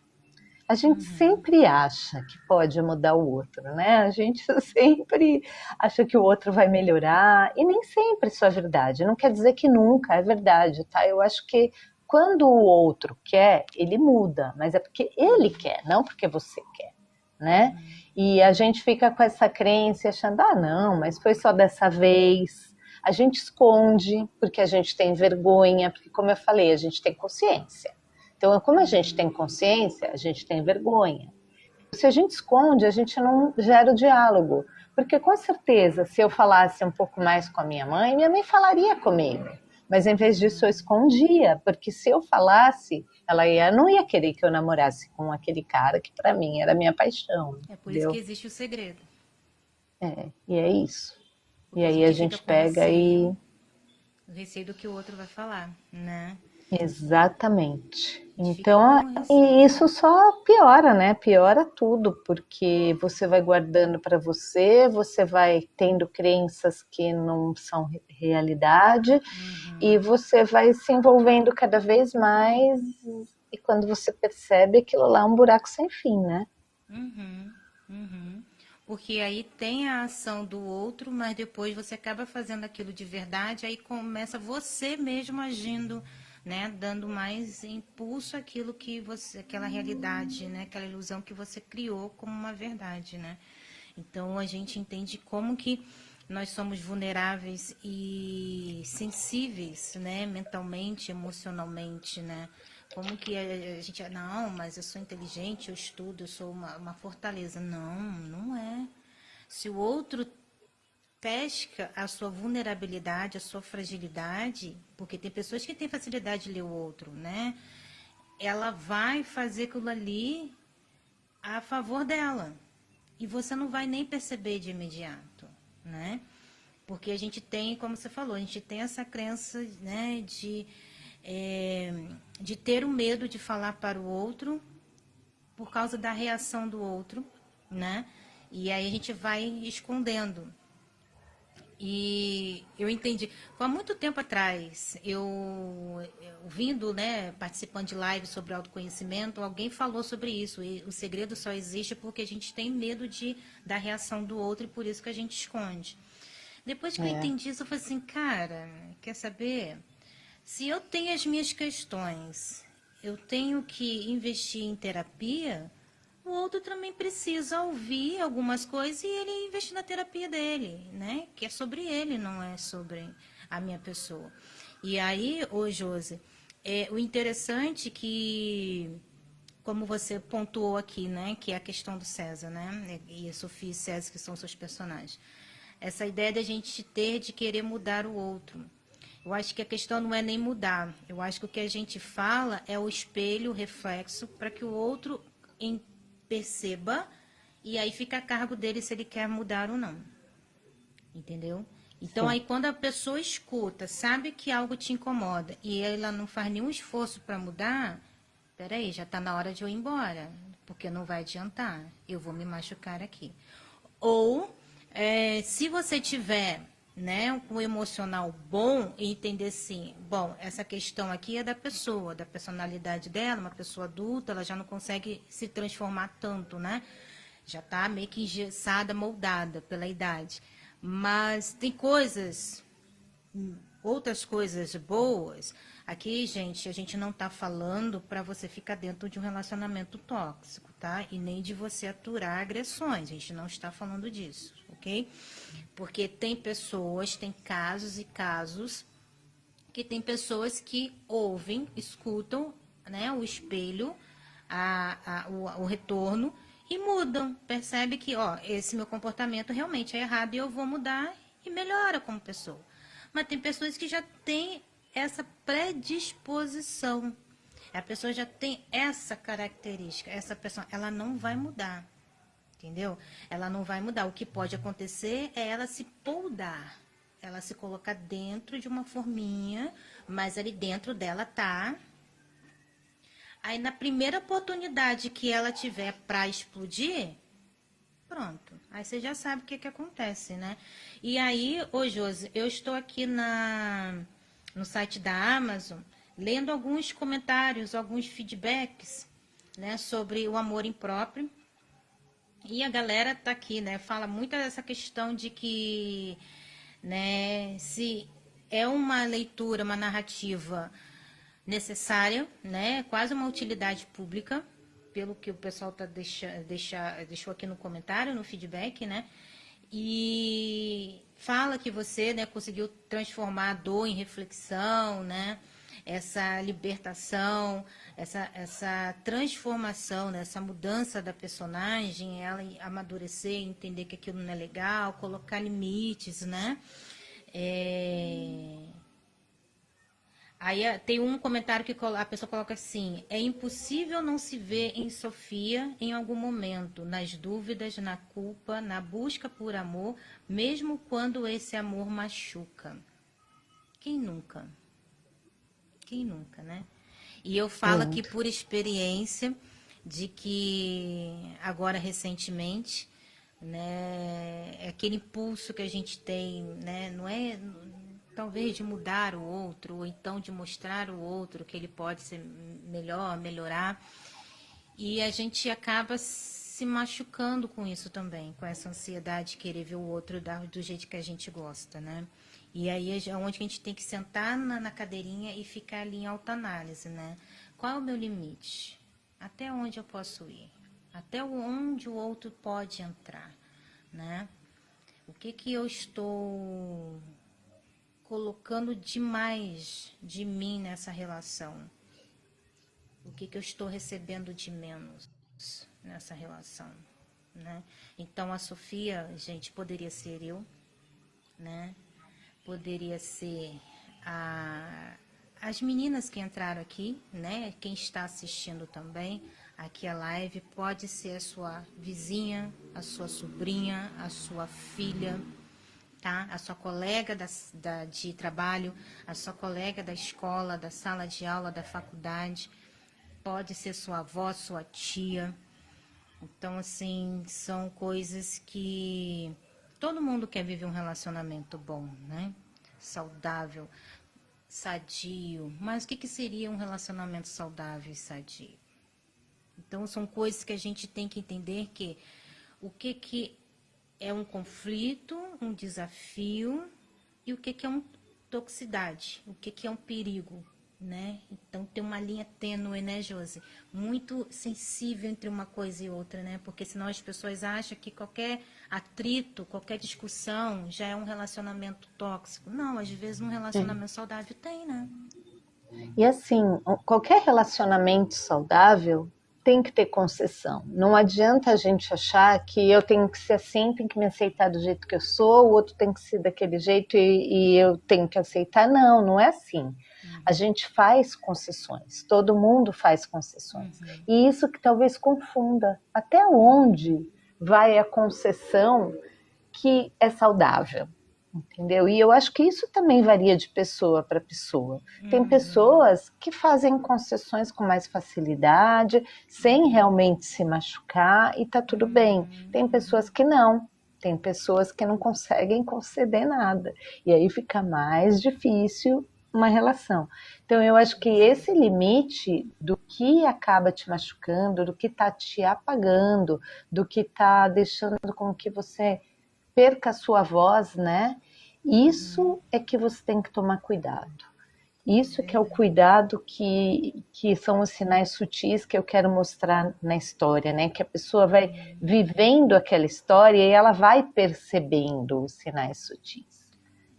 A gente Uhum. sempre acha que pode mudar o outro, né? A gente sempre acha que o outro vai melhorar, e nem sempre isso é verdade. Não quer dizer que nunca é verdade, tá? Eu acho que quando o outro quer, ele muda, mas é porque ele quer, não porque você quer, né? E a gente fica com essa crença achando, ah, não, mas foi só dessa vez. A gente esconde porque a gente tem vergonha, porque, como eu falei, a gente tem consciência. Então, como a gente tem consciência, a gente tem vergonha. Se a gente esconde, a gente não gera o diálogo. Porque, com certeza, se eu falasse um pouco mais com a minha mãe falaria comigo. Mas, em vez disso, eu escondia. Porque se eu falasse, não ia querer que eu namorasse com aquele cara que, para mim, era minha paixão. É por isso que Entendeu? existe o segredo. E é isso. E Porque a aí a gente fica gente com pega e receio do que o outro vai falar, né? exatamente. A gente fica Então, com receio. e isso só piora, né? Piora tudo, porque você vai guardando para você, você vai tendo crenças que não são realidade, e você vai se envolvendo cada vez mais, e quando você percebe, aquilo lá é um buraco sem fim, né? Uhum, uhum. Porque aí tem a ação do outro, mas depois você acaba fazendo aquilo de verdade, aí começa você mesmo agindo, né, dando mais impulso àquilo que você, aquela realidade, né, aquela ilusão que você criou como uma verdade, né? Então a gente entende como que nós somos vulneráveis e sensíveis, né, mentalmente, emocionalmente, né? Como que a gente, não, mas eu sou inteligente, eu estudo, eu sou uma fortaleza. Não, não é. Se o outro pesca a sua vulnerabilidade, a sua fragilidade, porque tem pessoas que têm facilidade de ler o outro, né? Ela vai fazer aquilo ali a favor dela. E você não vai nem perceber de imediato, né? Porque a gente tem, como você falou, a gente tem essa crença, né, de ter o medo de falar para o outro por causa da reação do outro, né? E aí a gente vai escondendo. E eu entendi. Há muito tempo atrás, eu vindo, né, participando de lives sobre autoconhecimento, alguém falou sobre isso. E o segredo só existe porque a gente tem medo da reação do outro e por isso que a gente esconde. Depois que eu entendi isso, eu falei assim, cara, quer saber? Se eu tenho as minhas questões, eu tenho que investir em terapia, o outro também precisa ouvir algumas coisas e ele investir na terapia dele, né? Que é sobre ele, não é sobre a minha pessoa. E aí, ô Josi, o interessante que, como você pontuou aqui, né? Que é a questão do César, né? E a Sofia e César, que são seus personagens. Essa ideia da gente ter de querer mudar o outro. Eu acho que a questão não é nem mudar. Eu acho que o que a gente fala é o espelho, o reflexo, para que o outro perceba e aí fica a cargo dele se ele quer mudar ou não. Entendeu? Então, aí quando a pessoa escuta, sabe que algo te incomoda e ela não faz nenhum esforço para mudar, peraí, já está na hora de eu ir embora, porque não vai adiantar. Eu vou me machucar aqui. Ou, se você tiver, né, um emocional bom e entender assim, bom, essa questão aqui é da pessoa, da personalidade dela, uma pessoa adulta, ela já não consegue se transformar tanto, né? Já está meio que engessada, moldada pela idade. Mas tem coisas, outras coisas boas. Aqui, gente, a gente não está falando para você ficar dentro de um relacionamento tóxico, tá? E nem de você aturar agressões. A gente não está falando disso, ok? Porque tem pessoas, tem casos e casos que tem pessoas que ouvem, escutam, né, o espelho, o retorno e mudam. Percebe que, ó, esse meu comportamento realmente é errado e eu vou mudar e melhora como pessoa. Mas tem pessoas que já têm essa predisposição. A pessoa já tem essa característica. Essa pessoa, ela não vai mudar. Entendeu? Ela não vai mudar. O que pode acontecer é ela se poldar. Ela se colocar dentro de uma forminha, mas ali dentro dela tá. Aí na primeira oportunidade que ela tiver para explodir, pronto. Aí você já sabe o que acontece, né? E aí, ô Josi, eu estou aqui no site da Amazon, lendo alguns comentários, alguns feedbacks, né, sobre o amor impróprio. E a galera tá aqui, né, fala muito dessa questão de que, né, se é uma leitura, uma narrativa necessária, né, quase uma utilidade pública, pelo que o pessoal tá deixou aqui no comentário, no feedback, né, e fala que você, né, conseguiu transformar a dor em reflexão, né, essa libertação, essa transformação, né, essa mudança da personagem, ela amadurecer, entender que aquilo não é legal, colocar limites, né? Aí tem um comentário que a pessoa coloca assim: é impossível não se ver em Sofia em algum momento, nas dúvidas, na culpa, na busca por amor, mesmo quando esse amor machuca. Quem nunca? Quem nunca, né? E eu falo aqui por experiência de que agora recentemente, né, é aquele impulso que a gente tem, né, não é talvez de mudar o outro ou então de mostrar o outro que ele pode ser melhor, melhorar, e a gente acaba se machucando com isso também, com essa ansiedade de querer ver o outro do jeito que a gente gosta, né? E aí é onde a gente tem que sentar na cadeirinha e ficar ali em autoanálise, né? Qual é o meu limite? Até onde eu posso ir? Até onde o outro pode entrar, né? O que eu estou colocando demais de mim nessa relação? O que eu estou recebendo de menos nessa relação, né? Então a Sofia, gente, poderia ser eu, né? Poderia ser as meninas que entraram aqui, né? Quem está assistindo também aqui a live, pode ser a sua vizinha, a sua sobrinha, a sua filha, tá? A sua colega de trabalho, a sua colega da escola, da sala de aula, da faculdade, pode ser sua avó, sua tia. Então, assim, são coisas que todo mundo quer viver um relacionamento bom, né? Saudável, sadio. Mas o que seria um relacionamento saudável e sadio? Então, são coisas que a gente tem que entender que o que é um conflito, um desafio, e o que é uma toxicidade, o que é um perigo, né? Então, tem uma linha tênue, né, Josi? Muito sensível entre uma coisa e outra, né? Porque senão as pessoas acham que qualquer atrito, qualquer discussão já é um relacionamento tóxico. Não, às vezes um relacionamento saudável tem, né? E assim, qualquer relacionamento saudável tem que ter concessão. Não adianta a gente achar que eu tenho que ser assim, tenho que me aceitar do jeito que eu sou, o outro tem que ser daquele jeito e eu tenho que aceitar. Não, não é assim. A gente faz concessões, todo mundo faz concessões. E isso que talvez confunda. Até onde vai a concessão que é saudável? Entendeu? E eu acho que isso também varia de pessoa para pessoa. Tem pessoas que fazem concessões com mais facilidade, sem realmente se machucar, e tá tudo bem. Tem pessoas que não. Tem pessoas que não conseguem conceder nada. E aí fica mais difícil uma relação. Então eu acho que esse limite do que acaba te machucando, do que tá te apagando, do que tá deixando com que você perca a sua voz, né? Isso é que você tem que tomar cuidado. Isso que é o cuidado que são os sinais sutis que eu quero mostrar na história, né? Que a pessoa vai vivendo aquela história e ela vai percebendo os sinais sutis.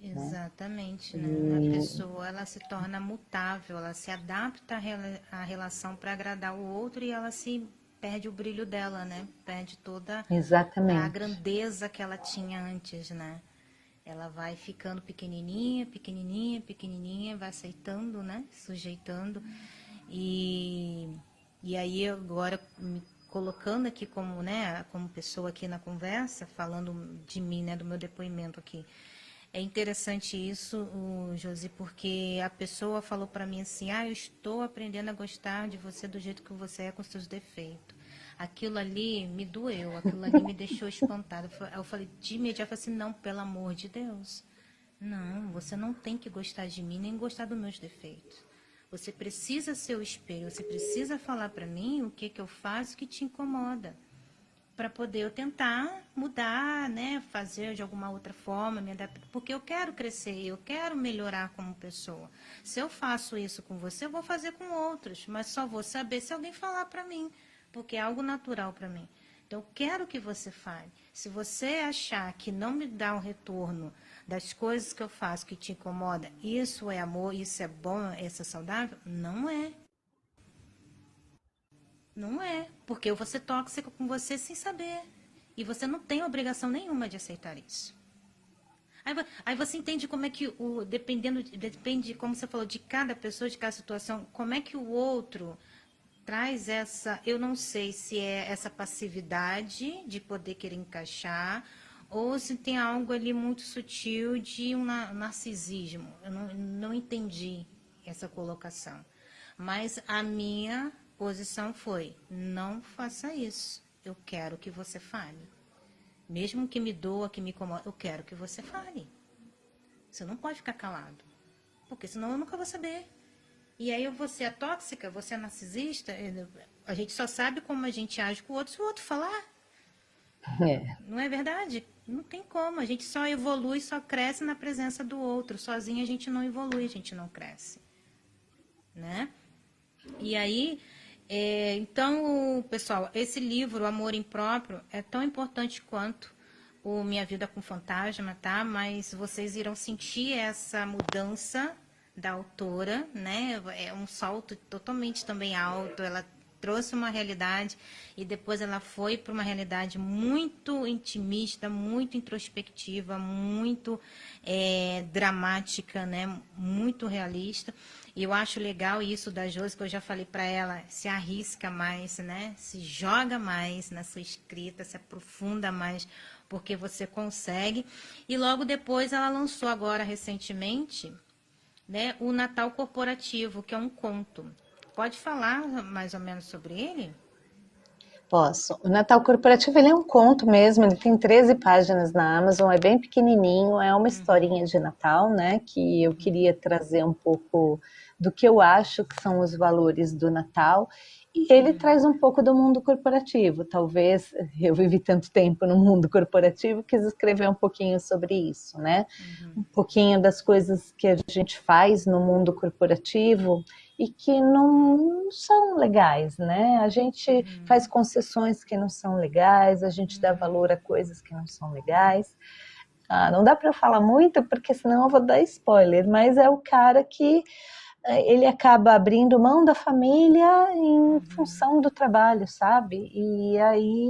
Exatamente, né? A pessoa, ela se torna mutável, ela se adapta à relação para agradar o outro e ela se perde o brilho dela, né? Perde toda a grandeza que ela tinha antes, né? Ela vai ficando pequenininha, pequenininha, pequenininha, vai aceitando, né? Sujeitando. E aí agora me colocando aqui como, né, como pessoa aqui na conversa, falando de mim, né, do meu depoimento aqui. É interessante isso, Josi, porque a pessoa falou para mim assim, eu estou aprendendo a gostar de você do jeito que você é, com seus defeitos. Aquilo ali me doeu, aquilo ali me deixou espantada. Eu falei, de imediato, assim, não, pelo amor de Deus. Não, você não tem que gostar de mim, nem gostar dos meus defeitos. Você precisa ser o espelho, você precisa falar para mim o que eu faço que te incomoda, para poder eu tentar mudar, né, fazer de alguma outra forma, me adaptar, porque eu quero crescer, eu quero melhorar como pessoa. Se eu faço isso com você, eu vou fazer com outros, mas só vou saber se alguém falar para mim, porque é algo natural para mim. Então, eu quero que você fale. Se você achar que não me dá um retorno das coisas que eu faço que te incomoda, isso é amor, isso é bom, isso é saudável, não é. Não é, porque eu vou ser tóxica com você sem saber. E você não tem obrigação nenhuma de aceitar isso. Aí você entende como é que depende, como você falou, de cada pessoa, de cada situação, como é que o outro traz essa, eu não sei se é essa passividade de poder querer encaixar, ou se tem algo ali muito sutil de um narcisismo. Eu não entendi essa colocação. Mas a minha posição foi, não faça isso. Eu quero que você fale. Mesmo que me doa, que me incomoda, eu quero que você fale. Você não pode ficar calado. Porque senão eu nunca vou saber. E aí você é tóxica, você é narcisista, a gente só sabe como a gente age com o outro se o outro falar. É. Não é verdade? Não tem como. A gente só evolui, só cresce na presença do outro. Sozinho a gente não evolui, a gente não cresce. Né? E aí, então, pessoal, esse livro, Amor Impróprio, é tão importante quanto o Minha Vida com Fantasma, tá? Mas vocês irão sentir essa mudança da autora, né? É um salto totalmente também alto. Ela trouxe uma realidade e depois ela foi para uma realidade muito intimista, muito introspectiva, muito dramática, né? Muito realista. E eu acho legal isso da Josi, que eu já falei para ela, se arrisca mais, né? Se joga mais na sua escrita, se aprofunda mais, porque você consegue. E logo depois ela lançou agora recentemente, né, o Natal Corporativo, que é um conto. Pode falar mais ou menos sobre ele? Posso. O Natal Corporativo, ele é um conto mesmo, ele tem 13 páginas na Amazon, é bem pequenininho, é uma historinha de Natal, né, que eu queria trazer um pouco do que eu acho que são os valores do Natal, e ele traz um pouco do mundo corporativo. Talvez eu vivi tanto tempo no mundo corporativo, quis escrever um pouquinho sobre isso, né, um pouquinho das coisas que a gente faz no mundo corporativo e que não são legais, né? A gente faz concessões que não são legais, a gente dá valor a coisas que não são legais. Não dá para eu falar muito, porque senão eu vou dar spoiler, mas é o cara que ele acaba abrindo mão da família em função do trabalho, sabe? E aí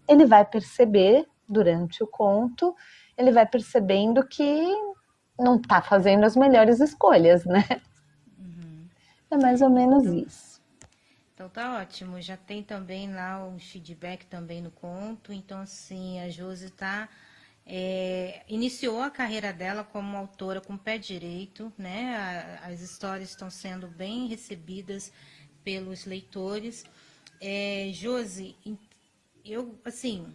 ele vai perceber, durante o conto, ele vai percebendo que não está fazendo as melhores escolhas, né? É mais ou menos isso. Então tá ótimo. Já tem também lá um feedback também no conto. Então, assim, a Josi iniciou a carreira dela como autora com o pé direito, né? As histórias estão sendo bem recebidas pelos leitores. Josi, eu, assim,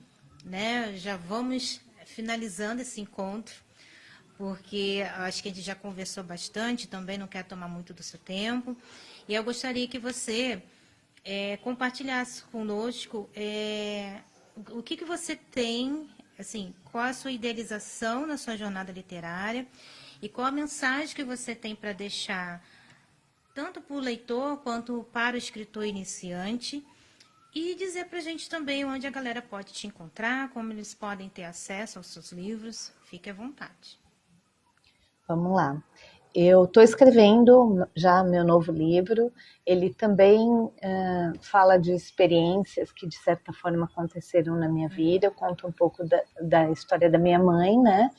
né, já vamos finalizando esse encontro, porque acho que a gente já conversou bastante, também não quero tomar muito do seu tempo. E eu gostaria que você compartilhasse conosco o que você tem, assim, qual a sua idealização na sua jornada literária e qual a mensagem que você tem para deixar tanto para o leitor quanto para o escritor iniciante. E dizer para a gente também onde a galera pode te encontrar, como eles podem ter acesso aos seus livros. Fique à vontade. Vamos lá. Eu estou escrevendo já meu novo livro. Ele também fala de experiências que, de certa forma, aconteceram na minha vida. Eu conto um pouco da história da minha mãe, né?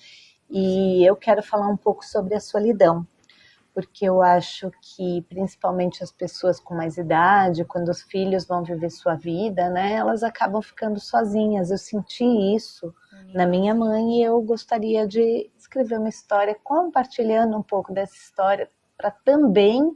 E eu quero falar um pouco sobre a solidão, porque eu acho que, principalmente as pessoas com mais idade, quando os filhos vão viver sua vida, né, elas acabam ficando sozinhas. Eu senti isso na minha mãe e eu gostaria de escrever uma história compartilhando um pouco dessa história para também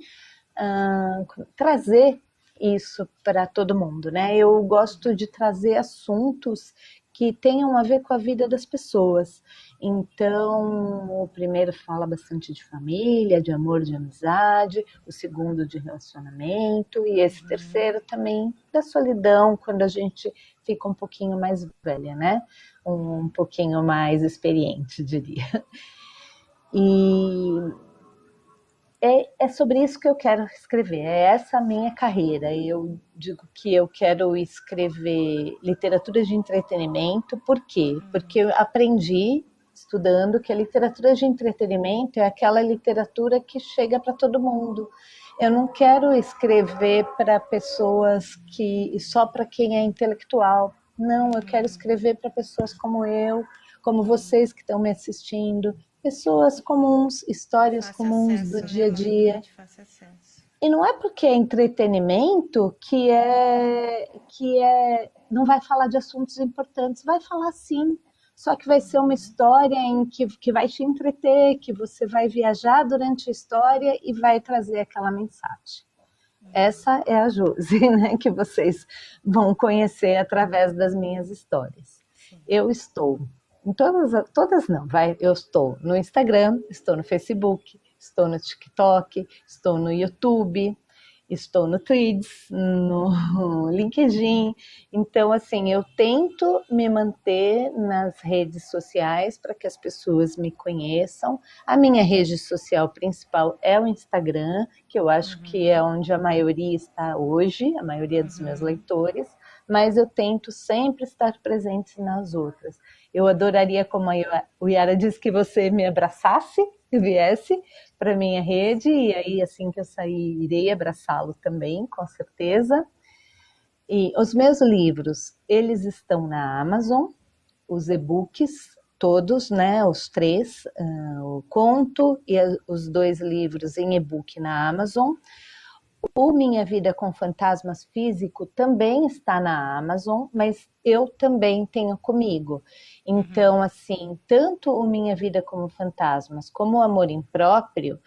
trazer isso para todo mundo, né? Eu gosto de trazer assuntos que tenham a ver com a vida das pessoas. Então, o primeiro fala bastante de família, de amor, de amizade, o segundo de relacionamento, e esse terceiro também da solidão, quando a gente fica um pouquinho mais velha, né? Um pouquinho mais experiente, diria. E é sobre isso que eu quero escrever, é essa a minha carreira. Eu digo que eu quero escrever literatura de entretenimento, por quê? Porque eu aprendi, estudando, que a literatura de entretenimento é aquela literatura que chega para todo mundo. Eu não quero escrever para pessoas só para quem é intelectual. Não, eu quero escrever para pessoas como eu, como vocês que estão me assistindo, pessoas comuns, histórias comuns do dia a dia. E não é porque é entretenimento que não vai falar de assuntos importantes, vai falar sim, só que vai ser uma história em que vai te entreter, que você vai viajar durante a história e vai trazer aquela mensagem. Essa é a Josi, né, que vocês vão conhecer através das minhas histórias. Eu estou em todas não, eu estou no Instagram, estou no Facebook, estou no TikTok, estou no YouTube, estou no Threads, no LinkedIn. Então, assim, eu tento me manter nas redes sociais para que as pessoas me conheçam. A minha rede social principal é o Instagram, que eu acho que é onde a maioria está hoje, a maioria dos meus leitores, mas eu tento sempre estar presente nas outras. Eu adoraria, como o Yara disse, que você me abraçasse, que viesse para minha rede, e aí assim que eu sair, irei abraçá-lo também, com certeza. E os meus livros, eles estão na Amazon, os e-books todos, né, os 3, o conto e os 2 livros em e-book na Amazon. O Minha Vida com Fantasmas físico também está na Amazon, mas eu também tenho comigo. Então, assim, tanto o Minha Vida como Fantasmas, como o Amor Impróprio,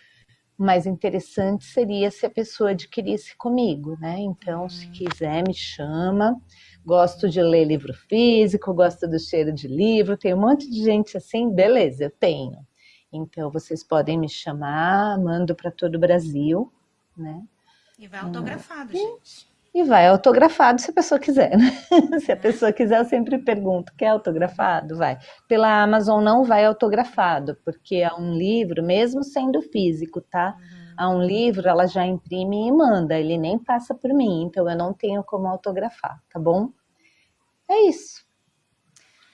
o mais interessante seria se a pessoa adquirisse comigo, né? Então, se quiser, me chama. Gosto de ler livro físico, gosto do cheiro de livro, tem um monte de gente assim, beleza, eu tenho. Então, vocês podem me chamar, mando para todo o Brasil, né? E vai autografado, gente. E vai autografado se a pessoa quiser, né? Se a pessoa quiser, eu sempre pergunto, quer autografado? Vai. Pela Amazon não vai autografado, porque é um livro, mesmo sendo físico, tá? Há um livro, ela já imprime e manda, ele nem passa por mim, então eu não tenho como autografar, tá bom? É isso.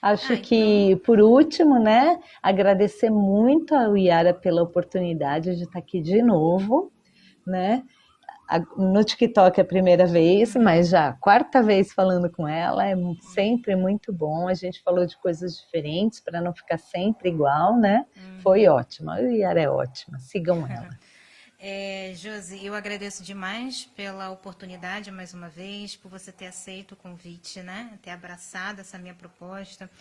Acho que, por último, né, agradecer muito a Yara pela oportunidade de estar aqui de novo, né? No TikTok é a primeira vez, mas já a 4ª vez falando com ela, é sempre muito bom. A gente falou de coisas diferentes para não ficar sempre igual, né? Foi ótimo. A Yara é ótima, sigam ela. Josi, eu agradeço demais pela oportunidade, mais uma vez, por você ter aceito o convite, né? Ter abraçado essa minha proposta,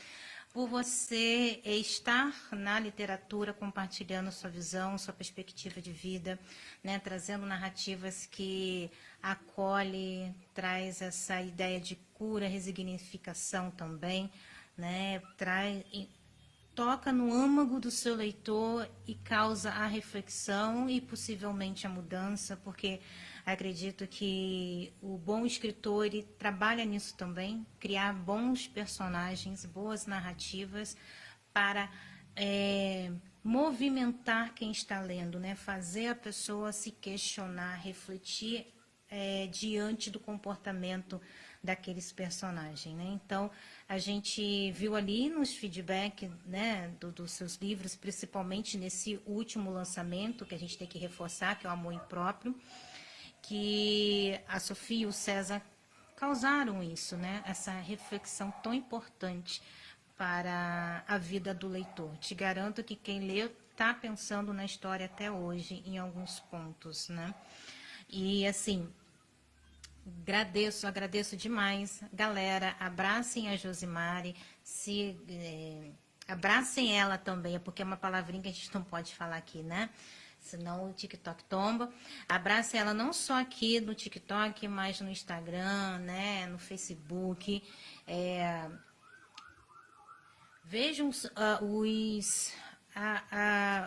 por você estar na literatura compartilhando sua visão, sua perspectiva de vida, né? Trazendo narrativas que acolhe, traz essa ideia de cura, resignificação também, né? Toca no âmago do seu leitor e causa a reflexão e possivelmente a mudança, porque acredito que o bom escritor ele trabalha nisso também, criar bons personagens, boas narrativas para movimentar quem está lendo, né? Fazer a pessoa se questionar, refletir diante do comportamento daqueles personagens, né? Então, a gente viu ali nos feedback, né, dos seus livros, principalmente nesse último lançamento, que a gente tem que reforçar, que é o Amor Impróprio, que a Sofia e o César causaram isso, né? Essa reflexão tão importante para a vida do leitor. Te garanto que quem lê está pensando na história até hoje, em alguns pontos, né? E, assim, agradeço demais. Galera, abracem a Josimari, abracem ela também, porque é uma palavrinha que a gente não pode falar aqui, né? Senão o TikTok tomba. Abracem ela não só aqui no TikTok, mas no Instagram, né? No Facebook. Vejam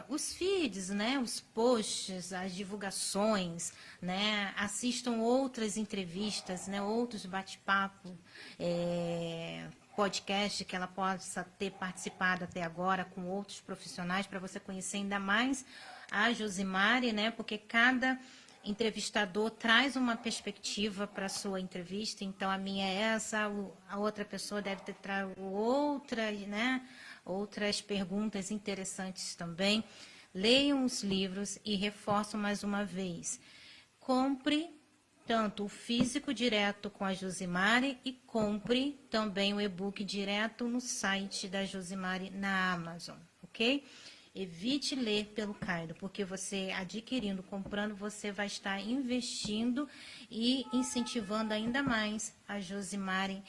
os feeds, né, os posts, as divulgações, né, assistam outras entrevistas, né, outros bate-papos, podcast que ela possa ter participado até agora com outros profissionais, para você conhecer ainda mais a Josimari, né, porque cada entrevistador traz uma perspectiva para a sua entrevista, então a minha é essa, a outra pessoa deve ter trago outra, né, outras perguntas interessantes também. Leiam os livros e reforço mais uma vez. Compre tanto o físico direto com a Josimari e compre também o e-book direto no site da Josimari na Amazon, ok? Evite ler pelo Kindle, porque você adquirindo, comprando, você vai estar investindo e incentivando ainda mais a Josimari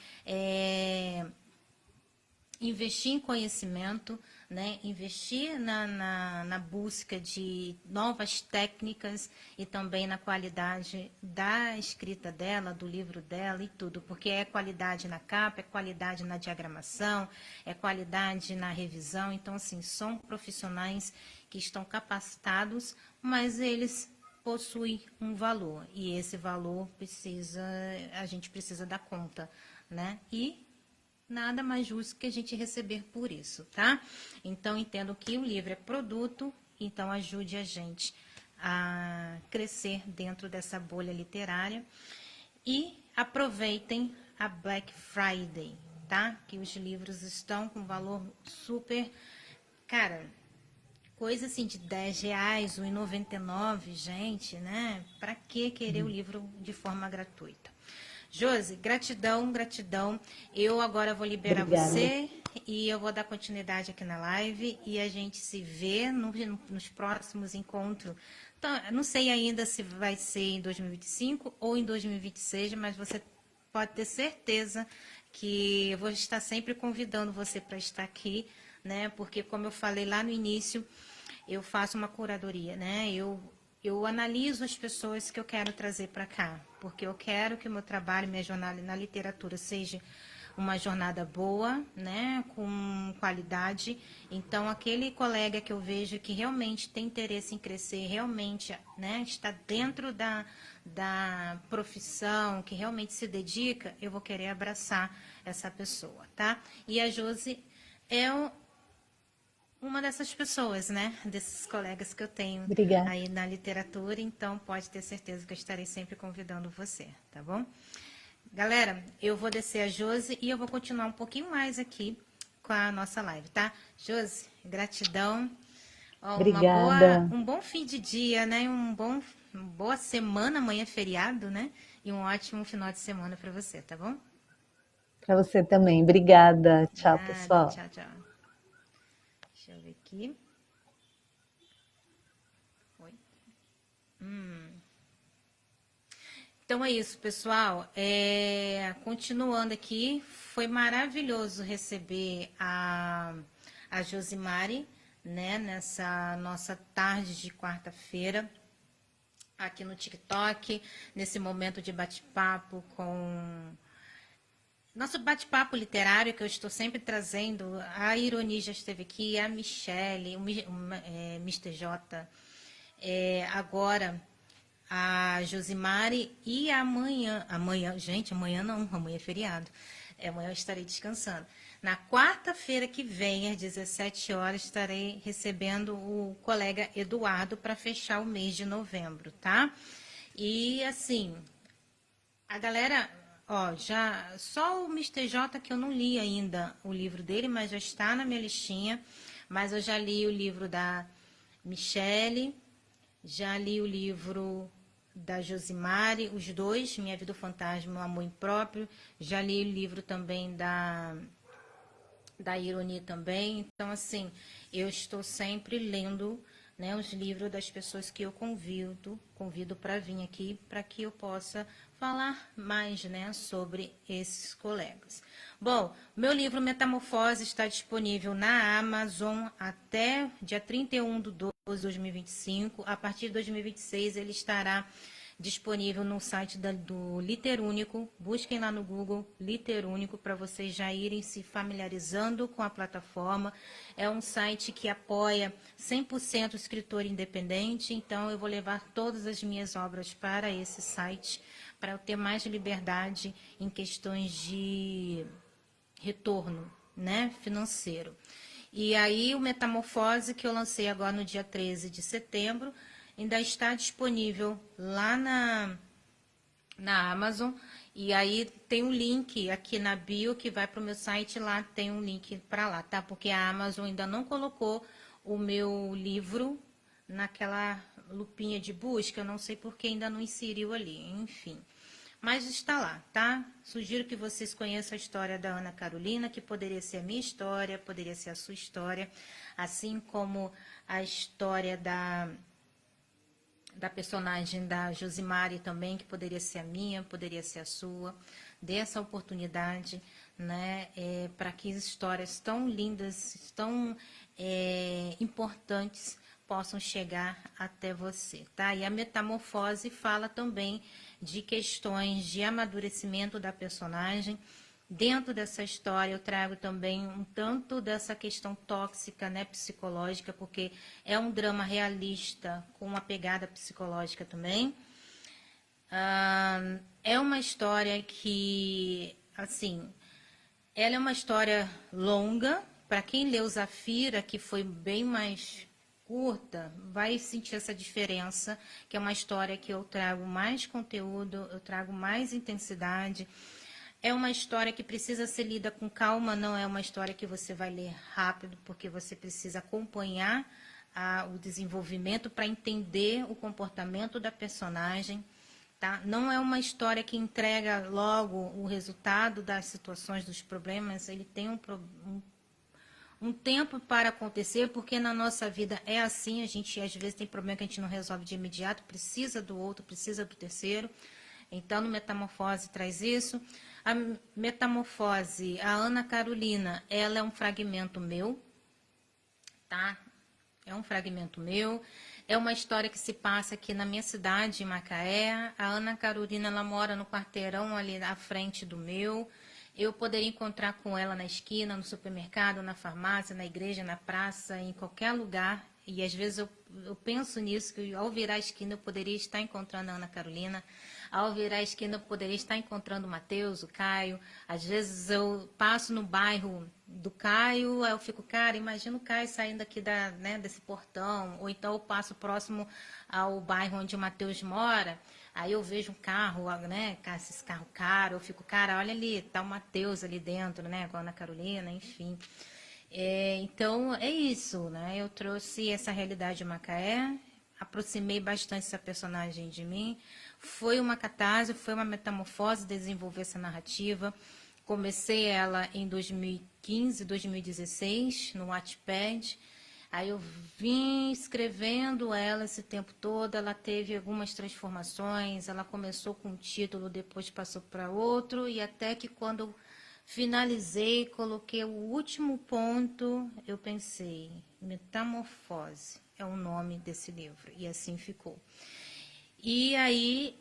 investir em conhecimento, né? Investir na busca de novas técnicas e também na qualidade da escrita dela, do livro dela e tudo, porque é qualidade na capa, é qualidade na diagramação, é qualidade na revisão. Então, assim, são profissionais que estão capacitados, mas eles possuem um valor, e esse valor a gente precisa dar conta, né? E nada mais justo que a gente receber por isso, tá? Então, entendo que o livro é produto, então ajude a gente a crescer dentro dessa bolha literária e aproveitem a Black Friday, tá? Que os livros estão com valor super, cara, coisa assim de R$10, R$1,99, gente, né? Pra que querer o livro de forma gratuita? Josi, gratidão, gratidão. Eu agora vou liberar você e eu vou dar continuidade aqui na live e a gente se vê nos próximos encontros. Então, não sei ainda se vai ser em 2025 ou em 2026, mas você pode ter certeza que eu vou estar sempre convidando você para estar aqui, né? Porque, como eu falei lá no início, eu faço uma curadoria, né? Eu analiso as pessoas que eu quero trazer para cá, porque eu quero que o meu trabalho, minha jornada na literatura seja uma jornada boa, né, com qualidade. Então, aquele colega que eu vejo que realmente tem interesse em crescer, realmente, né, está dentro da profissão, que realmente se dedica, eu vou querer abraçar essa pessoa, tá? E a Josi é uma dessas pessoas, né? Desses colegas que eu tenho Obrigada. aí na literatura, então pode ter certeza que eu estarei sempre convidando você, tá bom? Galera, eu vou descer a Josi e eu vou continuar um pouquinho mais aqui com a nossa live, tá? Josi, gratidão. Ó, Obrigada. um bom fim de dia, né? Uma boa semana, amanhã é feriado, né? E um ótimo final de semana para você, tá bom? Para você também. Obrigada. Tchau, Nada, pessoal. tchau, tchau. Deixa eu ver aqui. Oi. Então é isso, pessoal. Continuando aqui, foi maravilhoso receber a Josimari, né, nessa nossa tarde de quarta-feira, aqui no TikTok, nesse momento de bate-papo com nosso bate-papo literário, que eu estou sempre trazendo. A Ironi já esteve aqui, a Michele, o Mr. J, agora a Josimari, e amanhã, gente, amanhã não, amanhã é feriado. Amanhã eu estarei descansando. Na quarta-feira que vem, às 17 horas, estarei recebendo o colega Eduardo para fechar o mês de novembro, tá? E assim, a galera, ó, já só o Mr. J que eu não li ainda o livro dele, mas já está na minha listinha. Mas eu já li o livro da Michele, já li o livro da Josimari, os dois, Minha Vida o Fantasma, o Amor Impróprio. Já li o livro também da Ironi também. Então, assim, eu estou sempre lendo, né, os livros das pessoas que eu convido para vir aqui, para que eu possa falar mais, né, sobre esses colegas. Bom, meu livro Metamorfose está disponível na Amazon até dia 31 de 12 de 2025. A partir de 2026 ele estará disponível no site do Literúnico. Busquem lá no Google Literúnico para vocês já irem se familiarizando com a plataforma. É um site que apoia 100% o escritor independente, então eu vou levar todas as minhas obras para esse site para eu ter mais liberdade em questões de retorno, né, financeiro. E aí o Metamorfose, que eu lancei agora no dia 13 de setembro, ainda está disponível lá na Amazon. E aí tem um link aqui na bio que vai para o meu site, lá tem um link para lá, tá? Porque a Amazon ainda não colocou o meu livro naquela lupinha de busca, eu não sei porque ainda não inseriu ali, enfim. Mas está lá, tá? Sugiro que vocês conheçam a história da Ana Carolina, que poderia ser a minha história, poderia ser a sua história, assim como a história da personagem da Josimari também, que poderia ser a minha, poderia ser a sua. Dê essa oportunidade, né, para que histórias tão lindas, tão importantes possam chegar até você, tá? E a metamorfose fala também de questões de amadurecimento da personagem. Dentro dessa história eu trago também um tanto dessa questão tóxica, né, psicológica, porque é um drama realista com uma pegada psicológica também. É uma história que, assim, ela é uma história longa. Para quem leu Zafira, que foi bem mais curta, vai sentir essa diferença, que é uma história que eu trago mais conteúdo, eu trago mais intensidade. É uma história que precisa ser lida com calma, não é uma história que você vai ler rápido, porque você precisa acompanhar o desenvolvimento para entender o comportamento da personagem. Tá? Não é uma história que entrega logo o resultado das situações, dos problemas. Ele tem um tempo para acontecer, porque na nossa vida é assim. A gente às vezes tem problema que a gente não resolve de imediato, precisa do outro, precisa do terceiro. Então, no Metamorfose traz isso. A Metamorfose, a Ana Carolina, ela é um fragmento meu, tá? É um fragmento meu. É uma história que se passa aqui na minha cidade, em Macaé. A Ana Carolina, ela mora no quarteirão ali à frente do meu. Eu poderia encontrar com ela na esquina, no supermercado, na farmácia, na igreja, na praça, em qualquer lugar. E às vezes eu penso nisso, que ao virar a esquina eu poderia estar encontrando a Ana Carolina. Ao virar a esquina eu poderia estar encontrando o Matheus, o Caio. Às vezes eu passo no bairro do Caio, aí eu fico, cara, imagina o Caio saindo aqui desse portão. Ou então eu passo próximo ao bairro onde o Matheus mora. Aí eu vejo um carro, né, esses carros caros. Eu fico, cara, olha ali, tá o Matheus ali dentro, né, com a Ana Carolina, enfim. Então, é isso, né? Eu trouxe essa realidade de Macaé, aproximei bastante essa personagem de mim. Foi uma catarse, foi uma metamorfose desenvolver essa narrativa. Comecei ela em 2015, 2016, no Wattpad. Aí eu vim escrevendo ela esse tempo todo, ela teve algumas transformações, ela começou com um título, depois passou para outro, e até que quando finalizei, coloquei o último ponto, eu pensei, Metamorfose é o nome desse livro, e assim ficou. E aí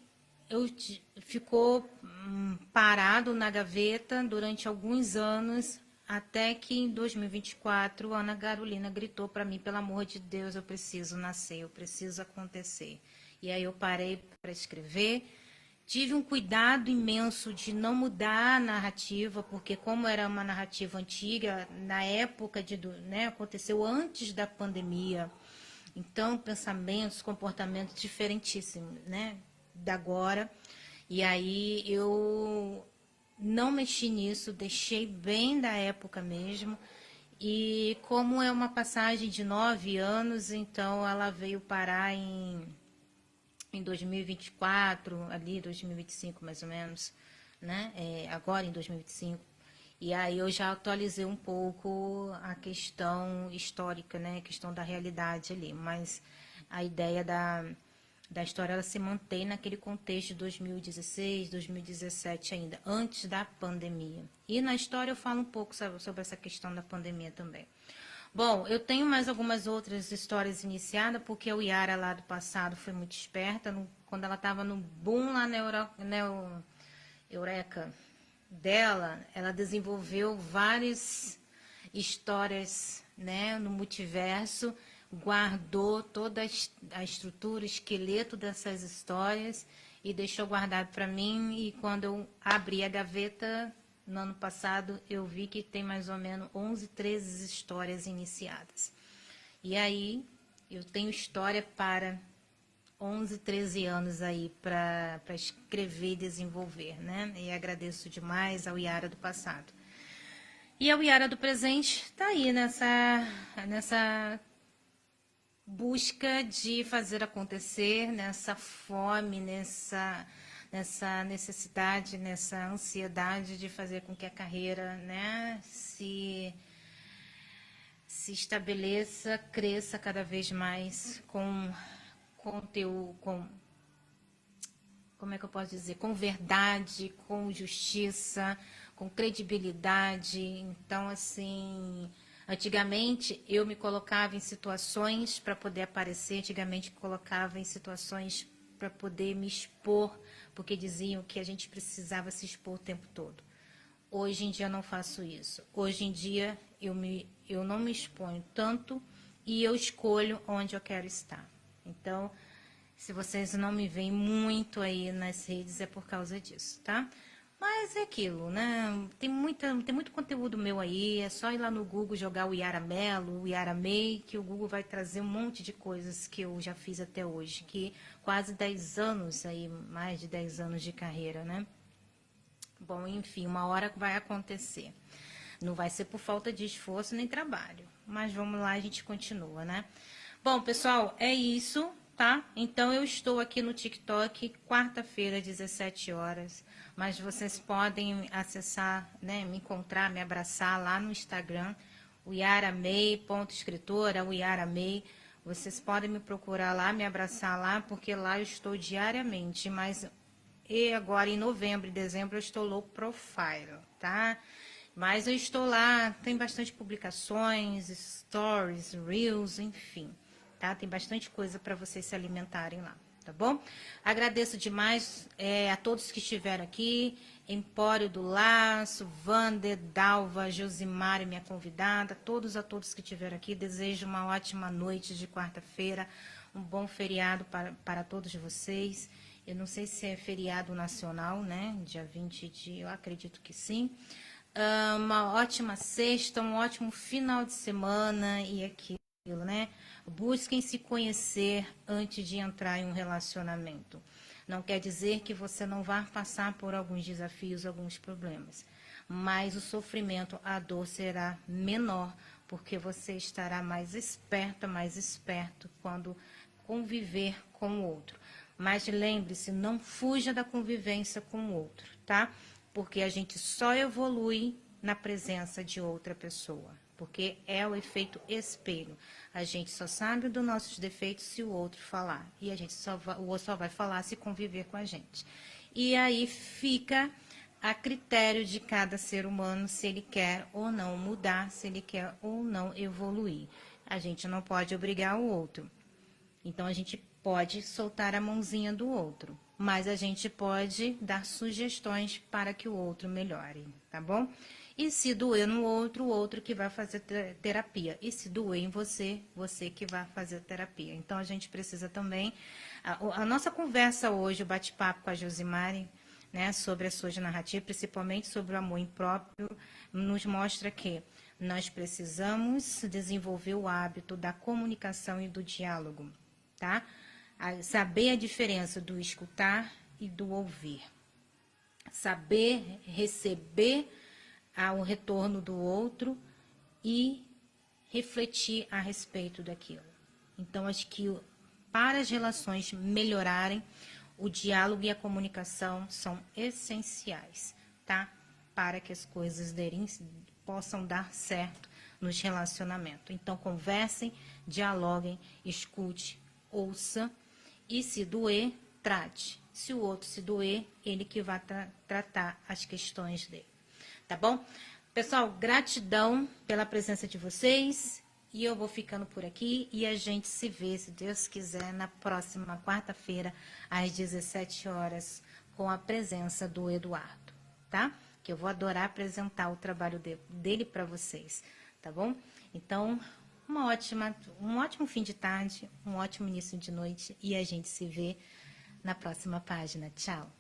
ficou parado na gaveta durante alguns anos, até que em 2024 a Ana Carolina gritou para mim, pelo amor de Deus, eu preciso nascer, eu preciso acontecer. E aí eu parei para escrever. Tive um cuidado imenso de não mudar a narrativa, porque como era uma narrativa antiga, na época aconteceu antes da pandemia. Então, pensamentos, comportamentos diferentíssimos, né, da agora. E aí eu não mexi nisso, deixei bem da época mesmo. E como é uma passagem de 9 anos, então ela veio parar em 2024, ali 2025 mais ou menos, né? Agora em 2025. E aí eu já atualizei um pouco a questão histórica, né? A questão da realidade ali. Mas a ideia da história ela se mantém naquele contexto de 2016, 2017 ainda, antes da pandemia. E na história eu falo um pouco sobre essa questão da pandemia também. Bom, eu tenho mais algumas outras histórias iniciadas, porque a Yara lá do passado foi muito esperta. Quando ela estava no boom lá na Eureka dela, ela desenvolveu várias histórias, né, no multiverso, guardou toda a estrutura, o esqueleto dessas histórias e deixou guardado para mim. E quando eu abri a gaveta no ano passado, eu vi que tem mais ou menos 11, 13 histórias iniciadas. E aí eu tenho história para 11, 13 anos aí para escrever e desenvolver, né? E agradeço demais ao Yara do passado. E a Yara do presente está aí nessa busca de fazer acontecer, nessa fome, nessa necessidade, nessa ansiedade de fazer com que a carreira, né, se estabeleça, cresça cada vez mais com conteúdo, como é que eu posso dizer, com verdade, com justiça, com credibilidade. Então, assim, antigamente eu me colocava em situações para poder aparecer, antigamente colocava em situações para poder me expor, porque diziam que a gente precisava se expor o tempo todo. Hoje em dia eu não faço isso. Hoje em dia eu não me exponho tanto e eu escolho onde eu quero estar. Então, se vocês não me veem muito aí nas redes, é por causa disso, tá? Mas é aquilo, né? Tem muito conteúdo meu aí, é só ir lá no Google jogar o Yara Mello, o Yara May, que o Google vai trazer um monte de coisas que eu já fiz até hoje, que quase 10 anos aí, mais de 10 anos de carreira, né? Bom, enfim, uma hora vai acontecer. Não vai ser por falta de esforço nem trabalho, mas vamos lá, a gente continua, né? Bom, pessoal, é isso, tá? Então eu estou aqui no TikTok, quarta-feira, 17 horas, mas vocês podem acessar, né, me encontrar, me abraçar lá no Instagram, o yaramei.escritora, o Yaramei. Vocês podem me procurar lá, me abraçar lá, porque lá eu estou diariamente, mas e agora em novembro e dezembro eu estou low profile, tá? Mas eu estou lá, tem bastante publicações, stories, reels, enfim, tá? Tem bastante coisa para vocês se alimentarem lá, tá bom? Agradeço demais a todos que estiveram aqui, Empório do Laço, Wander, Dalva, Josimar, minha convidada, a todos que estiveram aqui, desejo uma ótima noite de quarta-feira, um bom feriado para todos vocês. Eu não sei se é feriado nacional, né? Dia 20 eu acredito que sim. Uma ótima sexta, um ótimo final de semana e aquilo, né? Busquem se conhecer antes de entrar em um relacionamento. Não quer dizer que você não vá passar por alguns desafios, alguns problemas. Mas o sofrimento, a dor será menor, porque você estará mais esperta, mais esperto quando conviver com o outro. Mas lembre-se, não fuja da convivência com o outro, tá? Porque a gente só evolui na presença de outra pessoa. Porque é o efeito espelho. A gente só sabe dos nossos defeitos se o outro falar. E a gente o outro só vai falar se conviver com a gente. E aí fica a critério de cada ser humano se ele quer ou não mudar, se ele quer ou não evoluir. A gente não pode obrigar o outro. Então, a gente pode soltar a mãozinha do outro, mas a gente pode dar sugestões para que o outro melhore, tá bom? E se doer no outro, o outro que vai fazer terapia. E se doer em você, você que vai fazer terapia. Então, a gente precisa também... A nossa conversa hoje, o bate-papo com a Josimari, né, sobre a sua narrativa, principalmente sobre o amor impróprio, nos mostra que nós precisamos desenvolver o hábito da comunicação e do diálogo, tá? Saber a diferença do escutar e do ouvir. Saber receber o retorno do outro e refletir a respeito daquilo. Então, acho que para as relações melhorarem, o diálogo e a comunicação são essenciais, tá? Para que as coisas possam dar certo nos relacionamentos. Então, conversem, dialoguem, escute, ouça e, se doer, trate. Se o outro se doer, ele que vai tratar as questões dele. Tá bom? Pessoal, gratidão pela presença de vocês. E eu vou ficando por aqui e a gente se vê, se Deus quiser, na próxima quarta-feira, às 17 horas, com a presença do Eduardo, tá? Que eu vou adorar apresentar o trabalho dele para vocês, tá bom? Então, um ótimo fim de tarde, um ótimo início de noite e a gente se vê na próxima página. Tchau!